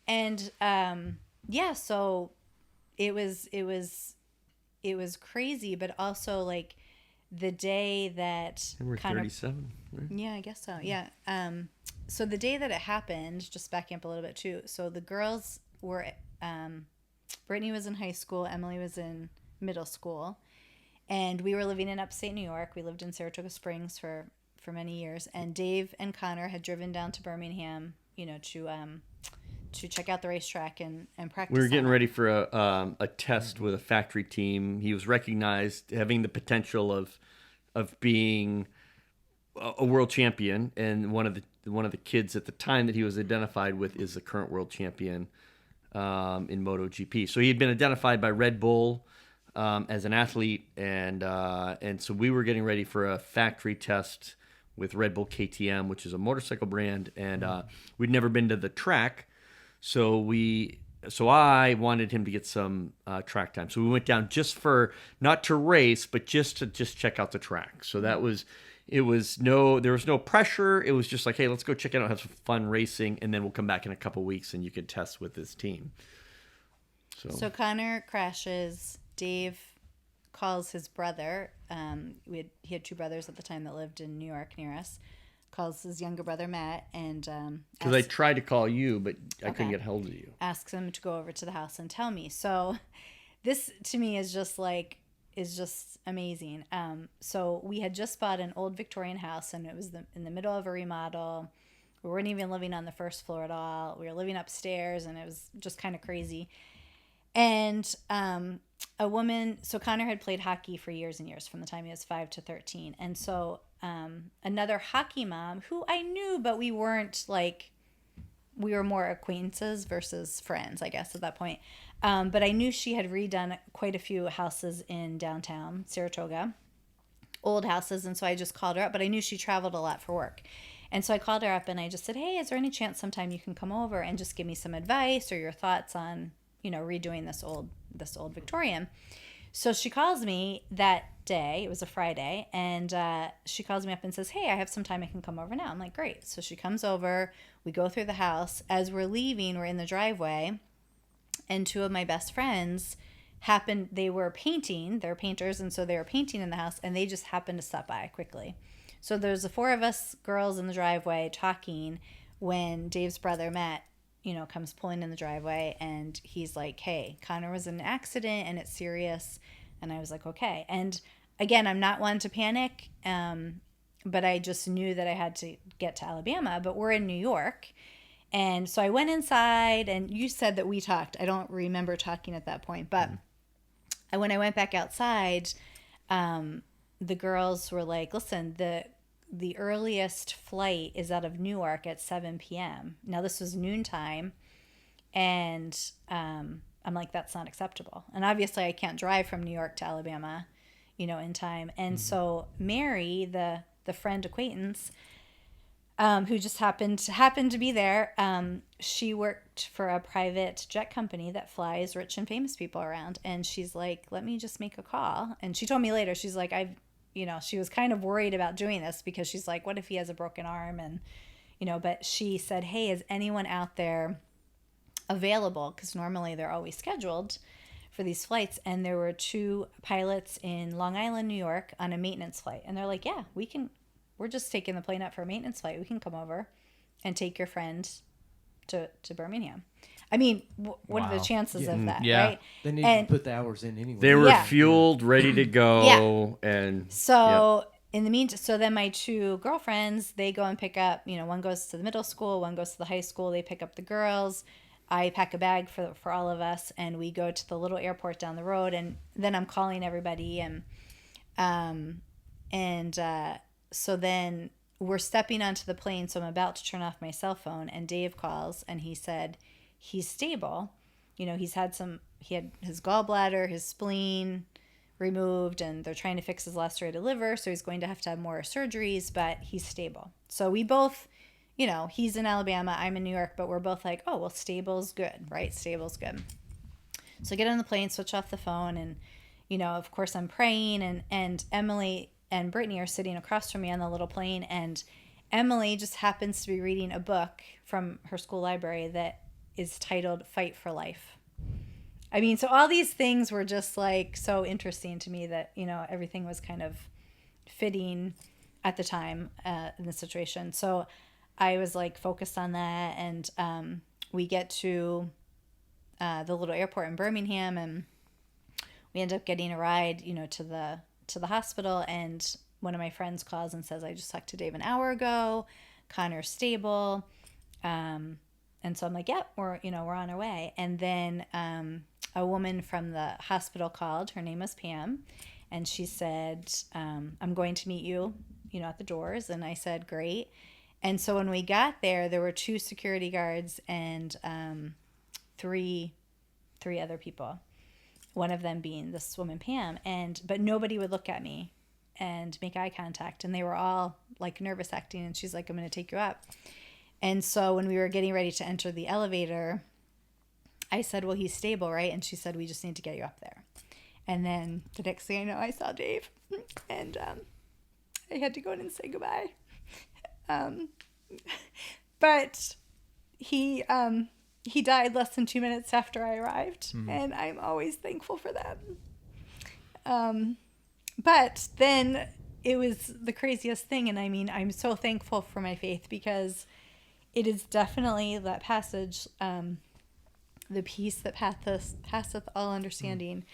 and so it was crazy, but also like the day that we're 37. Right? Yeah, I guess so. Yeah. So the day that it happened, just backing up a little bit too. So the girls were, Brittany was in high school, Emily was in middle school, and we were living in upstate New York. We lived in Saratoga Springs for many years, and Dave and Connor had driven down to Birmingham, to check out the racetrack and practice. We were getting ready for a test with a factory team. He was recognized having the potential of being a world champion, and one of the kids at the time that he was identified with is the current world champion in MotoGP. So he had been identified by Red Bull as an athlete, and so we were getting ready for a factory test with Red Bull KTM, which is a motorcycle brand, and we'd never been to the track, so I wanted him to get some track time. So we went down just for, not to race, but just to check out the track. So there was no pressure. It was just like, hey, let's go check it out, have some fun racing, and then we'll come back in a couple weeks and you can test with this team. So Connor crashes. Dave calls his brother. He had two brothers at the time that lived in New York near us. Calls his younger brother Matt, and because I tried to call you, but I couldn't get hold of you. Asks him to go over to the house and tell me. So this to me is just amazing. So we had just bought an old Victorian house, and it was in the middle of a remodel. We weren't even living on the first floor at all. We were living upstairs, and it was just kind of crazy. And a woman, so Connor had played hockey for years and years, from the time he was 5 to 13. And so another hockey mom who I knew, but we were more acquaintances versus friends, I guess, at that point. But I knew she had redone quite a few houses in downtown Saratoga, old houses. And so I just called her up, but I knew she traveled a lot for work. And so I called her up and I just said, hey, is there any chance sometime you can come over and just give me some advice or your thoughts on, redoing this old Victorian? So she calls me that day. It was a Friday. And she calls me up and says, hey, I have some time. I can come over now. I'm like, great. So she comes over. We go through the house. As we're leaving, we're in the driveway. And two of my best friends they were painting. They're painters. And so they were painting in the house. And they just happened to stop by quickly. So there's the four of us girls in the driveway talking when Dave's brother, Matt, comes pulling in the driveway, and he's like, hey, Connor was in an accident and it's serious. And I was like, okay. And again, I'm not one to panic, but I just knew that I had to get to Alabama, but we're in New York. And so I went inside, and you said that we talked. I don't remember talking at that point, but when I went back outside, the girls were like, listen, the earliest flight is out of Newark at 7 p.m. Now, this was noontime, and I'm like, that's not acceptable. And obviously, I can't drive from New York to Alabama, in time. And so Mary, the friend acquaintance, who just happened to be there, she worked for a private jet company that flies rich and famous people around. And she's like, let me just make a call. And she told me later, she's like, she was kind of worried about doing this because she's like, what if he has a broken arm? And, but she said, hey, is anyone out there available, because normally they're always scheduled for these flights. And there were 2 pilots in Long Island, New York on a maintenance flight. And they're like, yeah, we're just taking the plane up for a maintenance flight. We can come over and take your friend to Birmingham. I mean, what are the chances of that, Yeah. right? They need to put the hours in anyway. They were Yeah. fueled, ready to go, and So in the meantime, so then my 2 girlfriends, they go and pick up, one goes to the middle school, one goes to the high school. They pick up the girls. I pack a bag for all of us, and we go to the little airport down the road. And then I'm calling everybody, so then we're stepping onto the plane. So I'm about to turn off my cell phone, and Dave calls, and he said he's stable. He had his gallbladder, his spleen removed, and they're trying to fix his lacerated liver, so he's going to have more surgeries, but he's stable. So we both, he's in Alabama, I'm in New York, but we're both like, oh, well, stable's good, right? Stable's good. So I get on the plane, switch off the phone, and of course I'm praying, and Emily and Brittany are sitting across from me on the little plane, and Emily just happens to be reading a book from her school library that is titled Fight for Life. I mean, so all these things were just like so interesting to me that, everything was kind of fitting at the time in the situation. So I was like focused on that. And we get to the little airport in Birmingham, and we end up getting a ride, to the hospital. And one of my friends calls and says, I just talked to Dave an hour ago. Connor's stable. And so I'm like, yep, we're on our way. And then a woman from the hospital called. Her name was Pam. And she said, I'm going to meet you, at the doors. And I said, great. And so when we got there, there were 2 security guards and 3 other people. One of them being this woman, Pam. But nobody would look at me and make eye contact. And they were all like nervous acting. And she's like, I'm going to take you up. And so when we were getting ready to enter the elevator, I said, well, he's stable, right? And she said, we just need to get you up there. And then the next thing I know, I saw Dave. And I had to go in and say goodbye. But he died less than 2 minutes after I arrived. Mm-hmm. And I'm always thankful for that. But then it was the craziest thing. And I mean, I'm so thankful for my faith, because it is definitely that passage, the peace that passeth all understanding.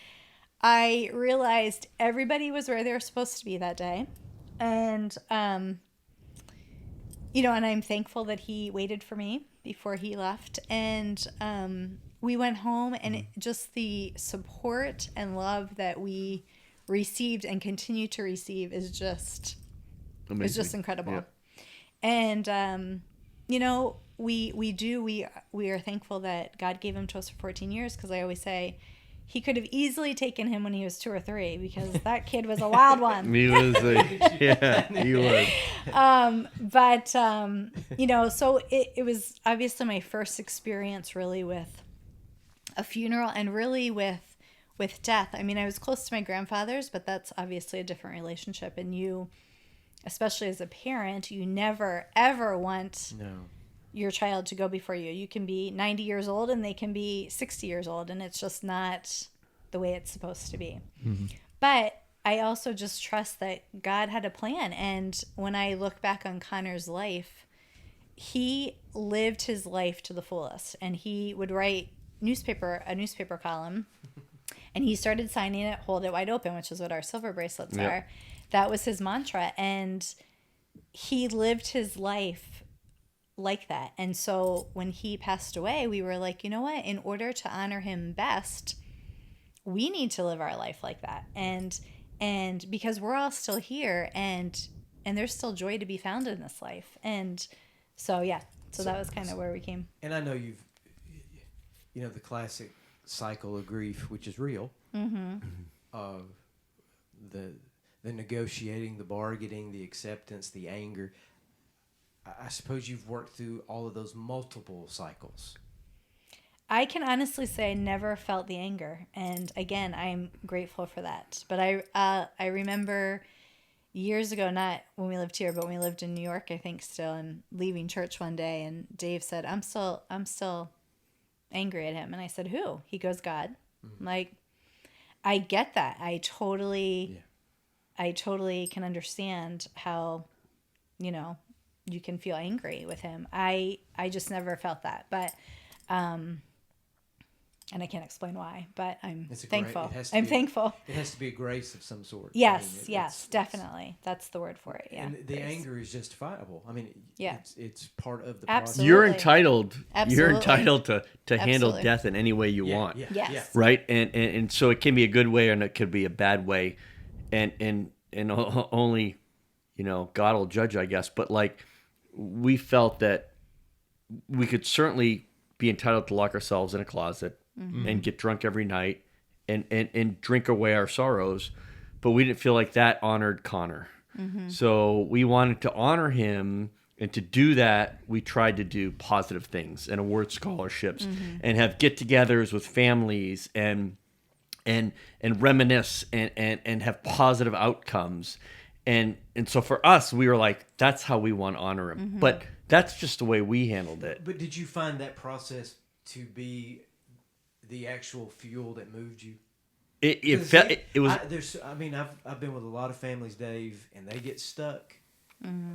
I realized everybody was where they were supposed to be that day. And, and I'm thankful that he waited for me before he left. And we went home, and just the support and love that we received and continue to receive is just amazing. It's just incredible. Yeah. And, we are thankful that God gave him to us for 14 years, because I always say he could have easily taken him when he was 2 or 3, because that kid was a wild one. He was. He was. So it was obviously my first experience really with a funeral, and really with death. I mean, I was close to my grandfather's, but that's obviously a different relationship. And you, especially as a parent, you never, ever want your child to go before you. You can be 90 years old and they can be 60 years old, and it's just not the way it's supposed to be. Mm-hmm. But I also just trust that God had a plan. And when I look back on Connor's life, he lived his life to the fullest. And he would write a newspaper column, and he started signing it, hold it wide open, which is what our silver bracelets are. That was his mantra. And he lived his life like that. And so when he passed away, we were like, you know what? In order to honor him best, we need to live our life like that. And because we're all still here, and there's still joy to be found in this life. And so that was kind of where we came. And I know you've, the classic cycle of grief, which is real. Mm-hmm. Of the negotiating, the bargaining, the acceptance, the anger. I suppose you've worked through all of those multiple cycles. I can honestly say I never felt the anger. And again, I'm grateful for that. But I remember years ago, not when we lived here, but when we lived in New York, I think still, and leaving church one day, and Dave said, I'm still angry at him. And I said, who? He goes, God. I'm like, I get that. I totally can understand how, you can feel angry with him. I just never felt that. But, and I can't explain why, but I'm thankful. I'm thankful. It has to be a grace of some sort. Yes, definitely. That's the word for it. Yeah. And the anger is justifiable. I mean, yeah. it's part of the Absolutely. process. You're entitled. Absolutely. You're entitled to handle Absolutely. death in any way you want. Yeah, Yes. yeah. Right? And so it can be a good way and it could be a bad way. And only, God will judge, I guess. But like, we felt that we could certainly be entitled to lock ourselves in a closet and get drunk every night and drink away our sorrows. But we didn't feel like that honored Connor. So we wanted to honor him. And to do that, we tried to do positive things and award scholarships and have get-togethers with families and reminisce and have positive outcomes. And so for us, we were like, that's how we want to honor him. But that's just the way we handled it. But did you find that process to be the actual fuel that moved you? It was. I've been with a lot of families, Dave, and they get stuck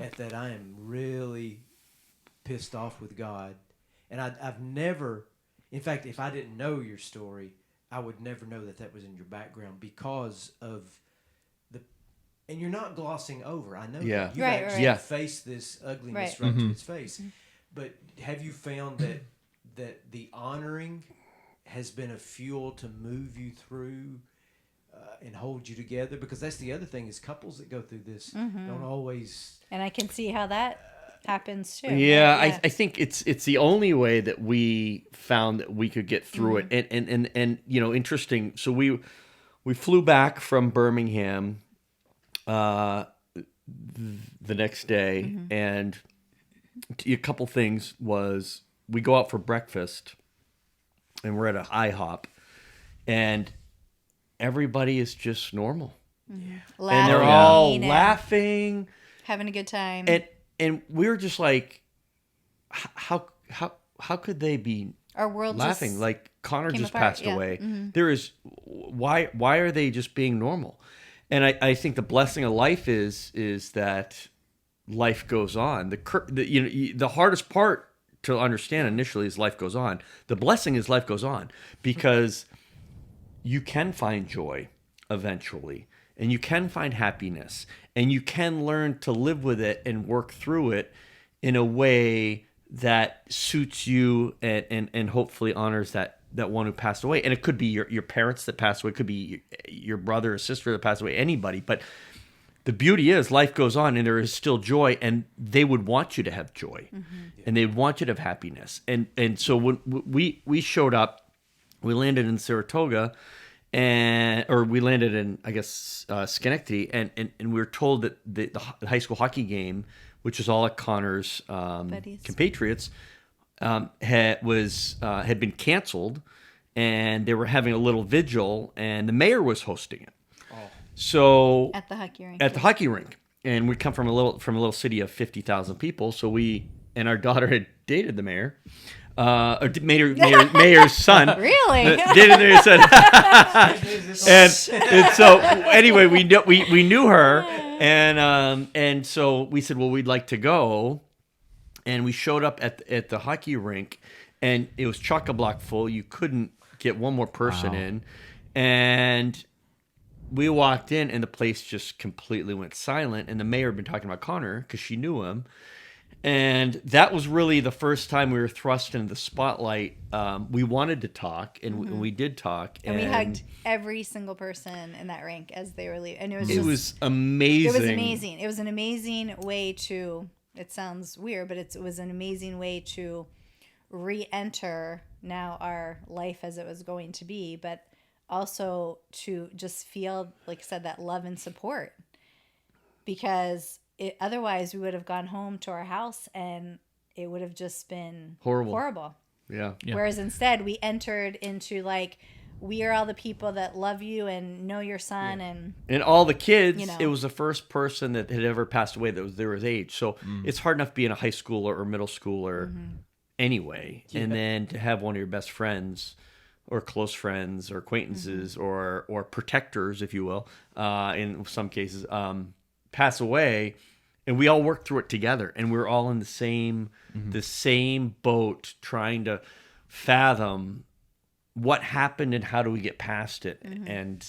at that. I am really pissed off with God, and I've never. In fact, if I didn't know your story, I would never know that was in your background because of the. And you're not glossing over. I know that. You've actually faced this ugliness right to its face. But have you found that the honoring has been a fuel to move you through and hold you together? Because that's the other thing is couples that go through this don't always. And I can see how that happens too. Yeah, right? I think it's the only way that we found that we could get through it. And interesting. So we flew back from Birmingham the next day, and a couple things was we go out for breakfast. And we're at an IHOP, and everybody is just normal. Laughing, and they're all laughing, having a good time. And we're just like, how could they be our world laughing? just like Connor just apart. passed away. There is why are they just being normal? And I think the blessing of life is that life goes on. The hardest part to understand initially is life goes on. The blessing is life goes on because you can find joy eventually, and you can find happiness, and you can learn to live with it and work through it in a way that suits you and hopefully honors that one who passed away. And it could be your parents that passed away, it could be your brother or sister that passed away, anybody. But the beauty is life goes on and there is still joy, and they would want you to have joy and they want you to have happiness. And so when we showed up, we landed in Saratoga or we landed in, I guess, Schenectady, and we were told that the high school hockey game, which is all at Connor's compatriots, had been canceled, and they were having a little vigil, and the mayor was hosting it. So at the hockey rink. At the hockey rink, and we come from a little city of 50,000 people. So and our daughter had dated the mayor, or mayor's son. Really? Dated the mayor's son. and so anyway, we knew her, and so we said, well, we'd like to go, and we showed up at the hockey rink, and it was chock-a-block full. You couldn't get one more person in, and we walked in, and the place just completely went silent. And the mayor had been talking about Connor because she knew him. And that was really the first time we were thrust into the spotlight. We wanted to talk, and we did talk. And we hugged every single person in that rink as they were leaving. And it was amazing. It was amazing. It was an amazing way to, it sounds weird, but it was an amazing way to re-enter now our life as it was going to be, but also to just feel, like I said, that love and support, because otherwise we would have gone home to our house and it would have just been horrible. Yeah. Whereas instead we entered into like, we are all the people that love you and know your son, and all the kids. It was the first person that had ever passed away that was their age. So it's hard enough being a high schooler or middle schooler. anyway, and then to have one of your best friends or close friends or acquaintances or protectors, if you will, in some cases, pass away, and we all work through it together, and we're all in the same boat, trying to fathom what happened and how do we get past it. And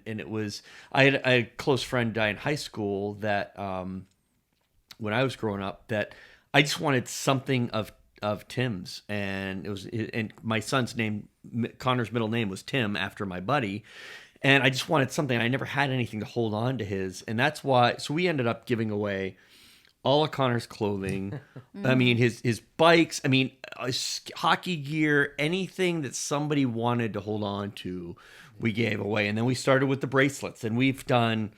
it was, I had a close friend die in high school that when I was growing up, that I just wanted something of Tim's, and my son's name, Connor's middle name was Tim, after my buddy, and I just wanted something. I never had anything to hold on to his, and that's why. So we ended up giving away all of Connor's clothing. I mean, his bikes. I mean, hockey gear, anything that somebody wanted to hold on to, we gave away. And then we started with the bracelets, and we've done,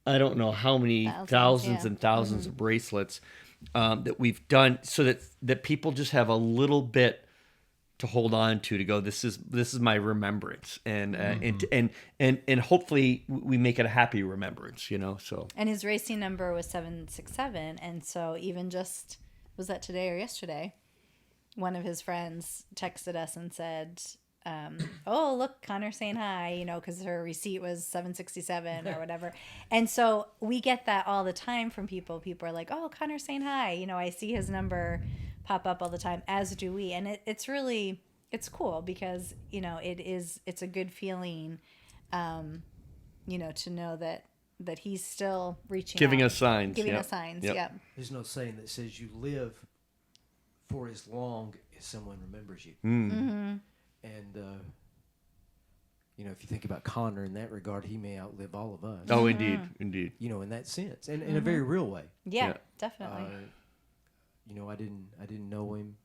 I don't know how many thousands and thousands of bracelets that we've done, so that people just have a little bit to hold on to go, this is my remembrance, and hopefully we make it a happy remembrance, so. And his racing number was 767, and so even just, was that today or yesterday, one of his friends texted us and said, oh, look, Connor saying hi, because her receipt was 767 or whatever. And so we get that all the time from people. People are like, oh, Connor saying hi. I see his number pop up all the time, as do we. And it's really, it's cool because, it's a good feeling, to know that he's still reaching Giving out, us signs. Giving us signs, yep. There's no saying that says you live for as long as someone remembers you. And, if you think about Connor in that regard, he may outlive all of us. Oh, indeed. In that sense, and in a very real way. Yeah, definitely. I didn't know him.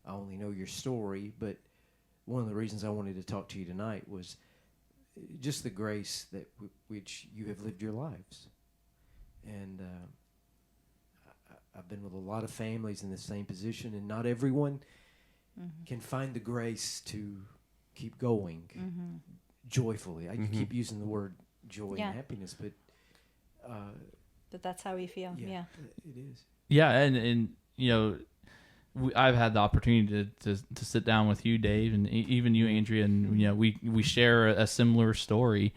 I only know your story, but one of the reasons I wanted to talk to you tonight was just the grace that which you have lived your lives. And I've been with a lot of families in the same position, and not everyone can find the grace to keep going joyfully. I keep using the word joy and happiness, but that's how we feel. Yeah. It is. Yeah, and I've had the opportunity to sit down with you, Dave, and even you, Andrea, and we share a similar story.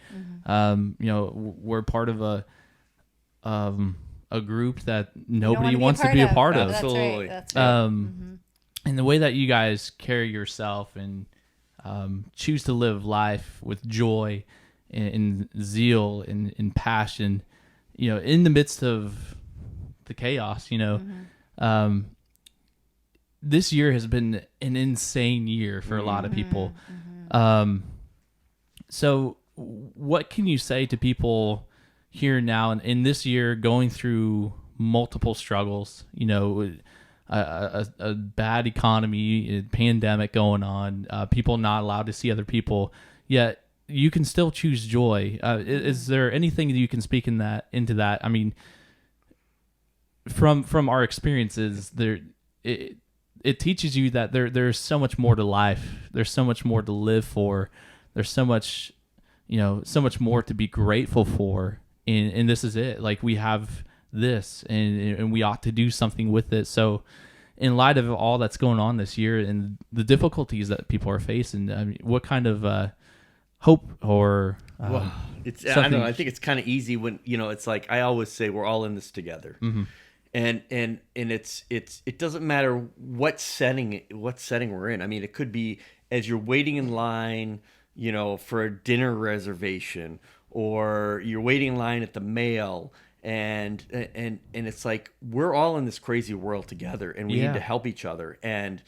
We're part of a group that nobody wants to be a part of. Absolutely. That's right. And the way that you guys carry yourself and choose to live life with joy and zeal and passion, in the midst of the chaos, this year has been an insane year for a lot of people. So what can you say to people here now and in this year going through multiple struggles, a bad economy, a pandemic going on, people not allowed to see other people, yet you can still choose joy. Is there anything that you can speak into that? I mean, from our experiences, it teaches you that there's so much more to life. There's so much more to live for. There's so much, so much more to be grateful for. And this is it. Like, we have this, and we ought to do something with it. So in light of all that's going on this year and the difficulties that people are facing, I mean, what kind of hope or I don't know. I think it's kind of easy when, it's like, I always say we're all in this together. And it doesn't matter what setting we're in. I mean, it could be as you're waiting in line, for a dinner reservation, or you're waiting in line at the mail, and it's like, we're all in this crazy world together, and we need to help each other. And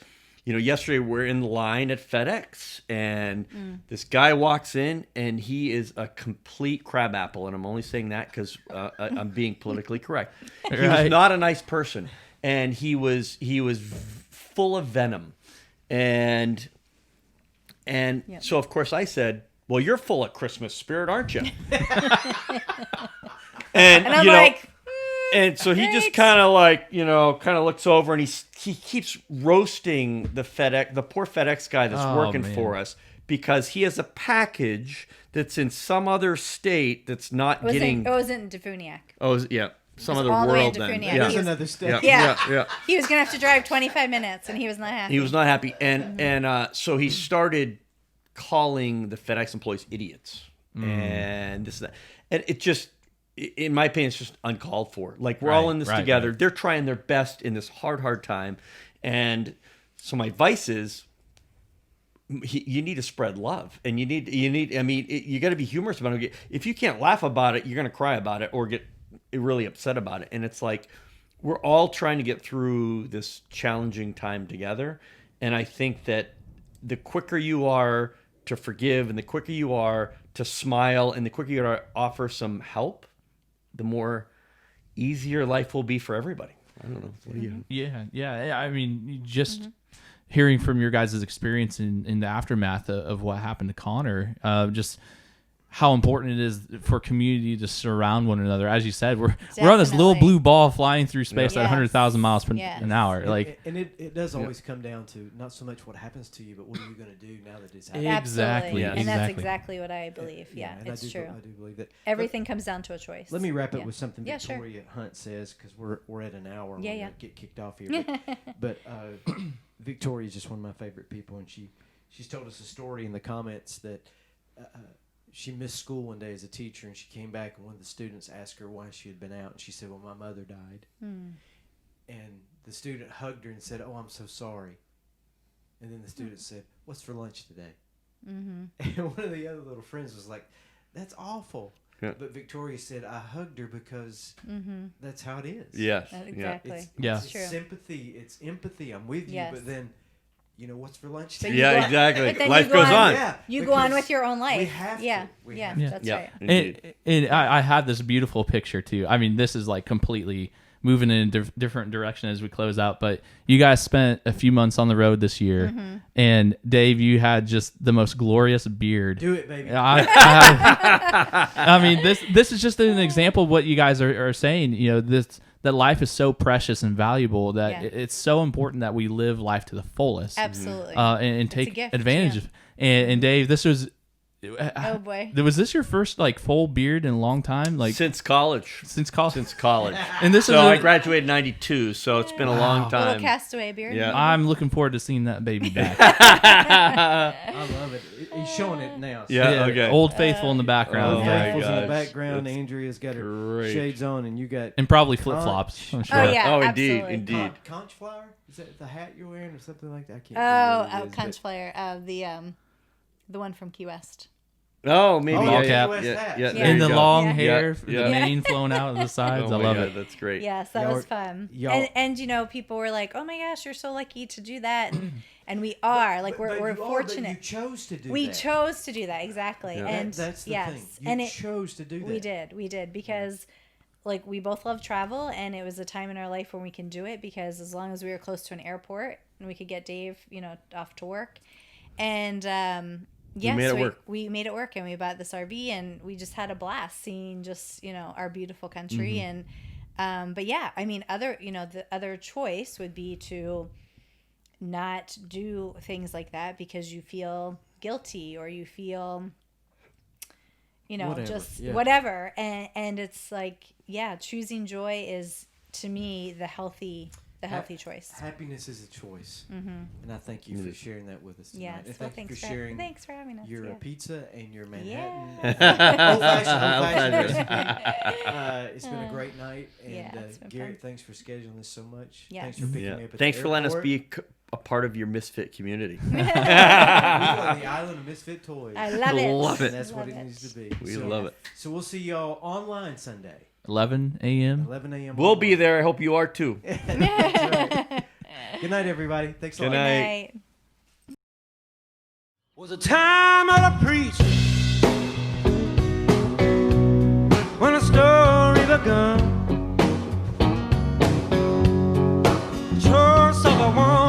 yesterday we're in line at FedEx, and this guy walks in, and he is a complete crab apple, and I'm only saying that because I'm being politically correct. He was not a nice person, and he was full of venom, and so of course I said, well, you're full of Christmas spirit, aren't you? and I'm like, and so he just kind of looks over, and he keeps roasting the poor FedEx guy that's working for us, because he has a package that's in some other state that's not getting. It wasn't Defuniak. Oh, yeah. some other all the way world into then. Funia. Yeah. That's He was- another step. Yeah. He was gonna have to drive 25 minutes, and he was not happy. He was not happy, and so he started calling the FedEx employees idiots, and this and that, and it just, in my opinion, it's just uncalled for. Like, we're all in this together. Right. They're trying their best in this hard time, and so my advice is, you need to spread love, and you need. I mean, you got to be humorous about it. If you can't laugh about it, you're going to cry about it or get really upset about it. And it's like, we're all trying to get through this challenging time together. And I think that the quicker you are to forgive, and the quicker you are to smile, and the quicker you are to offer some help, the more easier life will be for everybody. I don't know. What do you? Yeah. I mean, just hearing from your guys' experience in the aftermath of what happened to Connor, just how important it is for community to surround one another. As you said, we're on this little blue ball flying through space at 100,000 miles an hour. And it does always come down to not so much what happens to you, but what are you going to do now that it's happening? Exactly. And Exactly. that's exactly what I believe. Yeah, and it's true. I do believe that. Everything comes down to a choice. Let me wrap it with something Yeah, sure. Victoria Hunt says, because we're at an hour. And Yeah, we're yeah. gonna get kicked off here. But Victoria is just one of my favorite people, and she's told us a story in the comments that she missed school one day as a teacher, and she came back, and one of the students asked her why she had been out, and she said, "Well, my mother died." And the student hugged her and said, "Oh, I'm so sorry." And then the student said, "What's for lunch today?" And one of the other little friends was like, "That's awful." Yeah. But Victoria said, "I hugged her because that's how it is." Yes. Exactly. It's True. sympathy. It's empathy. I'm with Yes. you, but then, what's for lunch But today? you Yeah, go- exactly. but then Life you go goes on. Yeah, You go on because with your own life. We have yeah. to. We Yeah. have to. That's Yeah. right. Indeed. And I have this beautiful picture too. I mean, this is like completely moving in a different direction as we close out. But you guys spent a few months on the road this year, and Dave, you had just the most glorious beard. Do it, baby. I mean, this is just an example of what you guys are saying. You know, that life is so precious and valuable that Yeah. it's so important that we live life to the fullest. Absolutely. And It's a take gift, advantage yeah. of. And Dave, this was. Oh boy. Was this your first like full beard in a long time? Like Since college. since college? Since college. And this So is I graduated in '92, so it's been a long Little time. castaway beard. Yeah. I'm looking forward to seeing that baby back. I love it. He's showing it now. So Yeah, okay. Old Faithful in the background. Oh, Old my Faithful's in the gosh. background. That's Andrea's got her great. shades on, and you got And probably flip flops. I'm sure. Oh yeah. Oh, indeed, absolutely. indeed. conch flower. Is that the hat you're wearing, or something like that? I can't. Oh, remember what it is, conch flyer. The one from Key West. Oh, maybe. Oh, yeah, ball yeah, cap. yeah, Yeah. there And you the go. long Yeah. hair, Yeah. the Yeah. mane flowing out of the sides. Oh I my love God, it. That's great. Yes, that Y'all was are- fun. y'all- And people were like, "Oh my gosh, you're so lucky to do that," and we are. Like But we're you are, but fortunate. you chose to do We that. chose to do that exactly, Yeah. and That's the yes, thing. You and chose to do that. we did because like we both love travel, and it was a time in our life when we can do it because as long as we were close to an airport and we could get Dave, off to work, and made it work. We made it work, and we bought this RV, and we just had a blast seeing just our beautiful country, and but yeah, I mean the other choice would be to not do things like that because you feel guilty or you feel Whatever, just yeah. whatever, and it's like choosing joy is to me the healthy choice. Happiness is a choice, and I thank you for sharing that with us tonight. Yes, And well, thank you for sharing thanks for having us. your yeah. pizza and your Yeah. Manhattan. Old-fashioned Old-fashioned. It's been a great night, and Yeah, it's been Garrett, fun. thanks for scheduling this so much. Yes. Thanks for picking Yeah. me up at Thanks the for letting us airport. be a part of your misfit community. We are the island of misfit toys. I love it. Love it. And that's what Love it it. needs to be. We love it. So we'll see y'all online Sunday, 11 a.m. 11 a.m. We'll be online. there. I hope you are too. That's right. Good night, everybody. Thanks a Good lot. night. Night. Was a time of the preacher when the story begun. Choice of a woman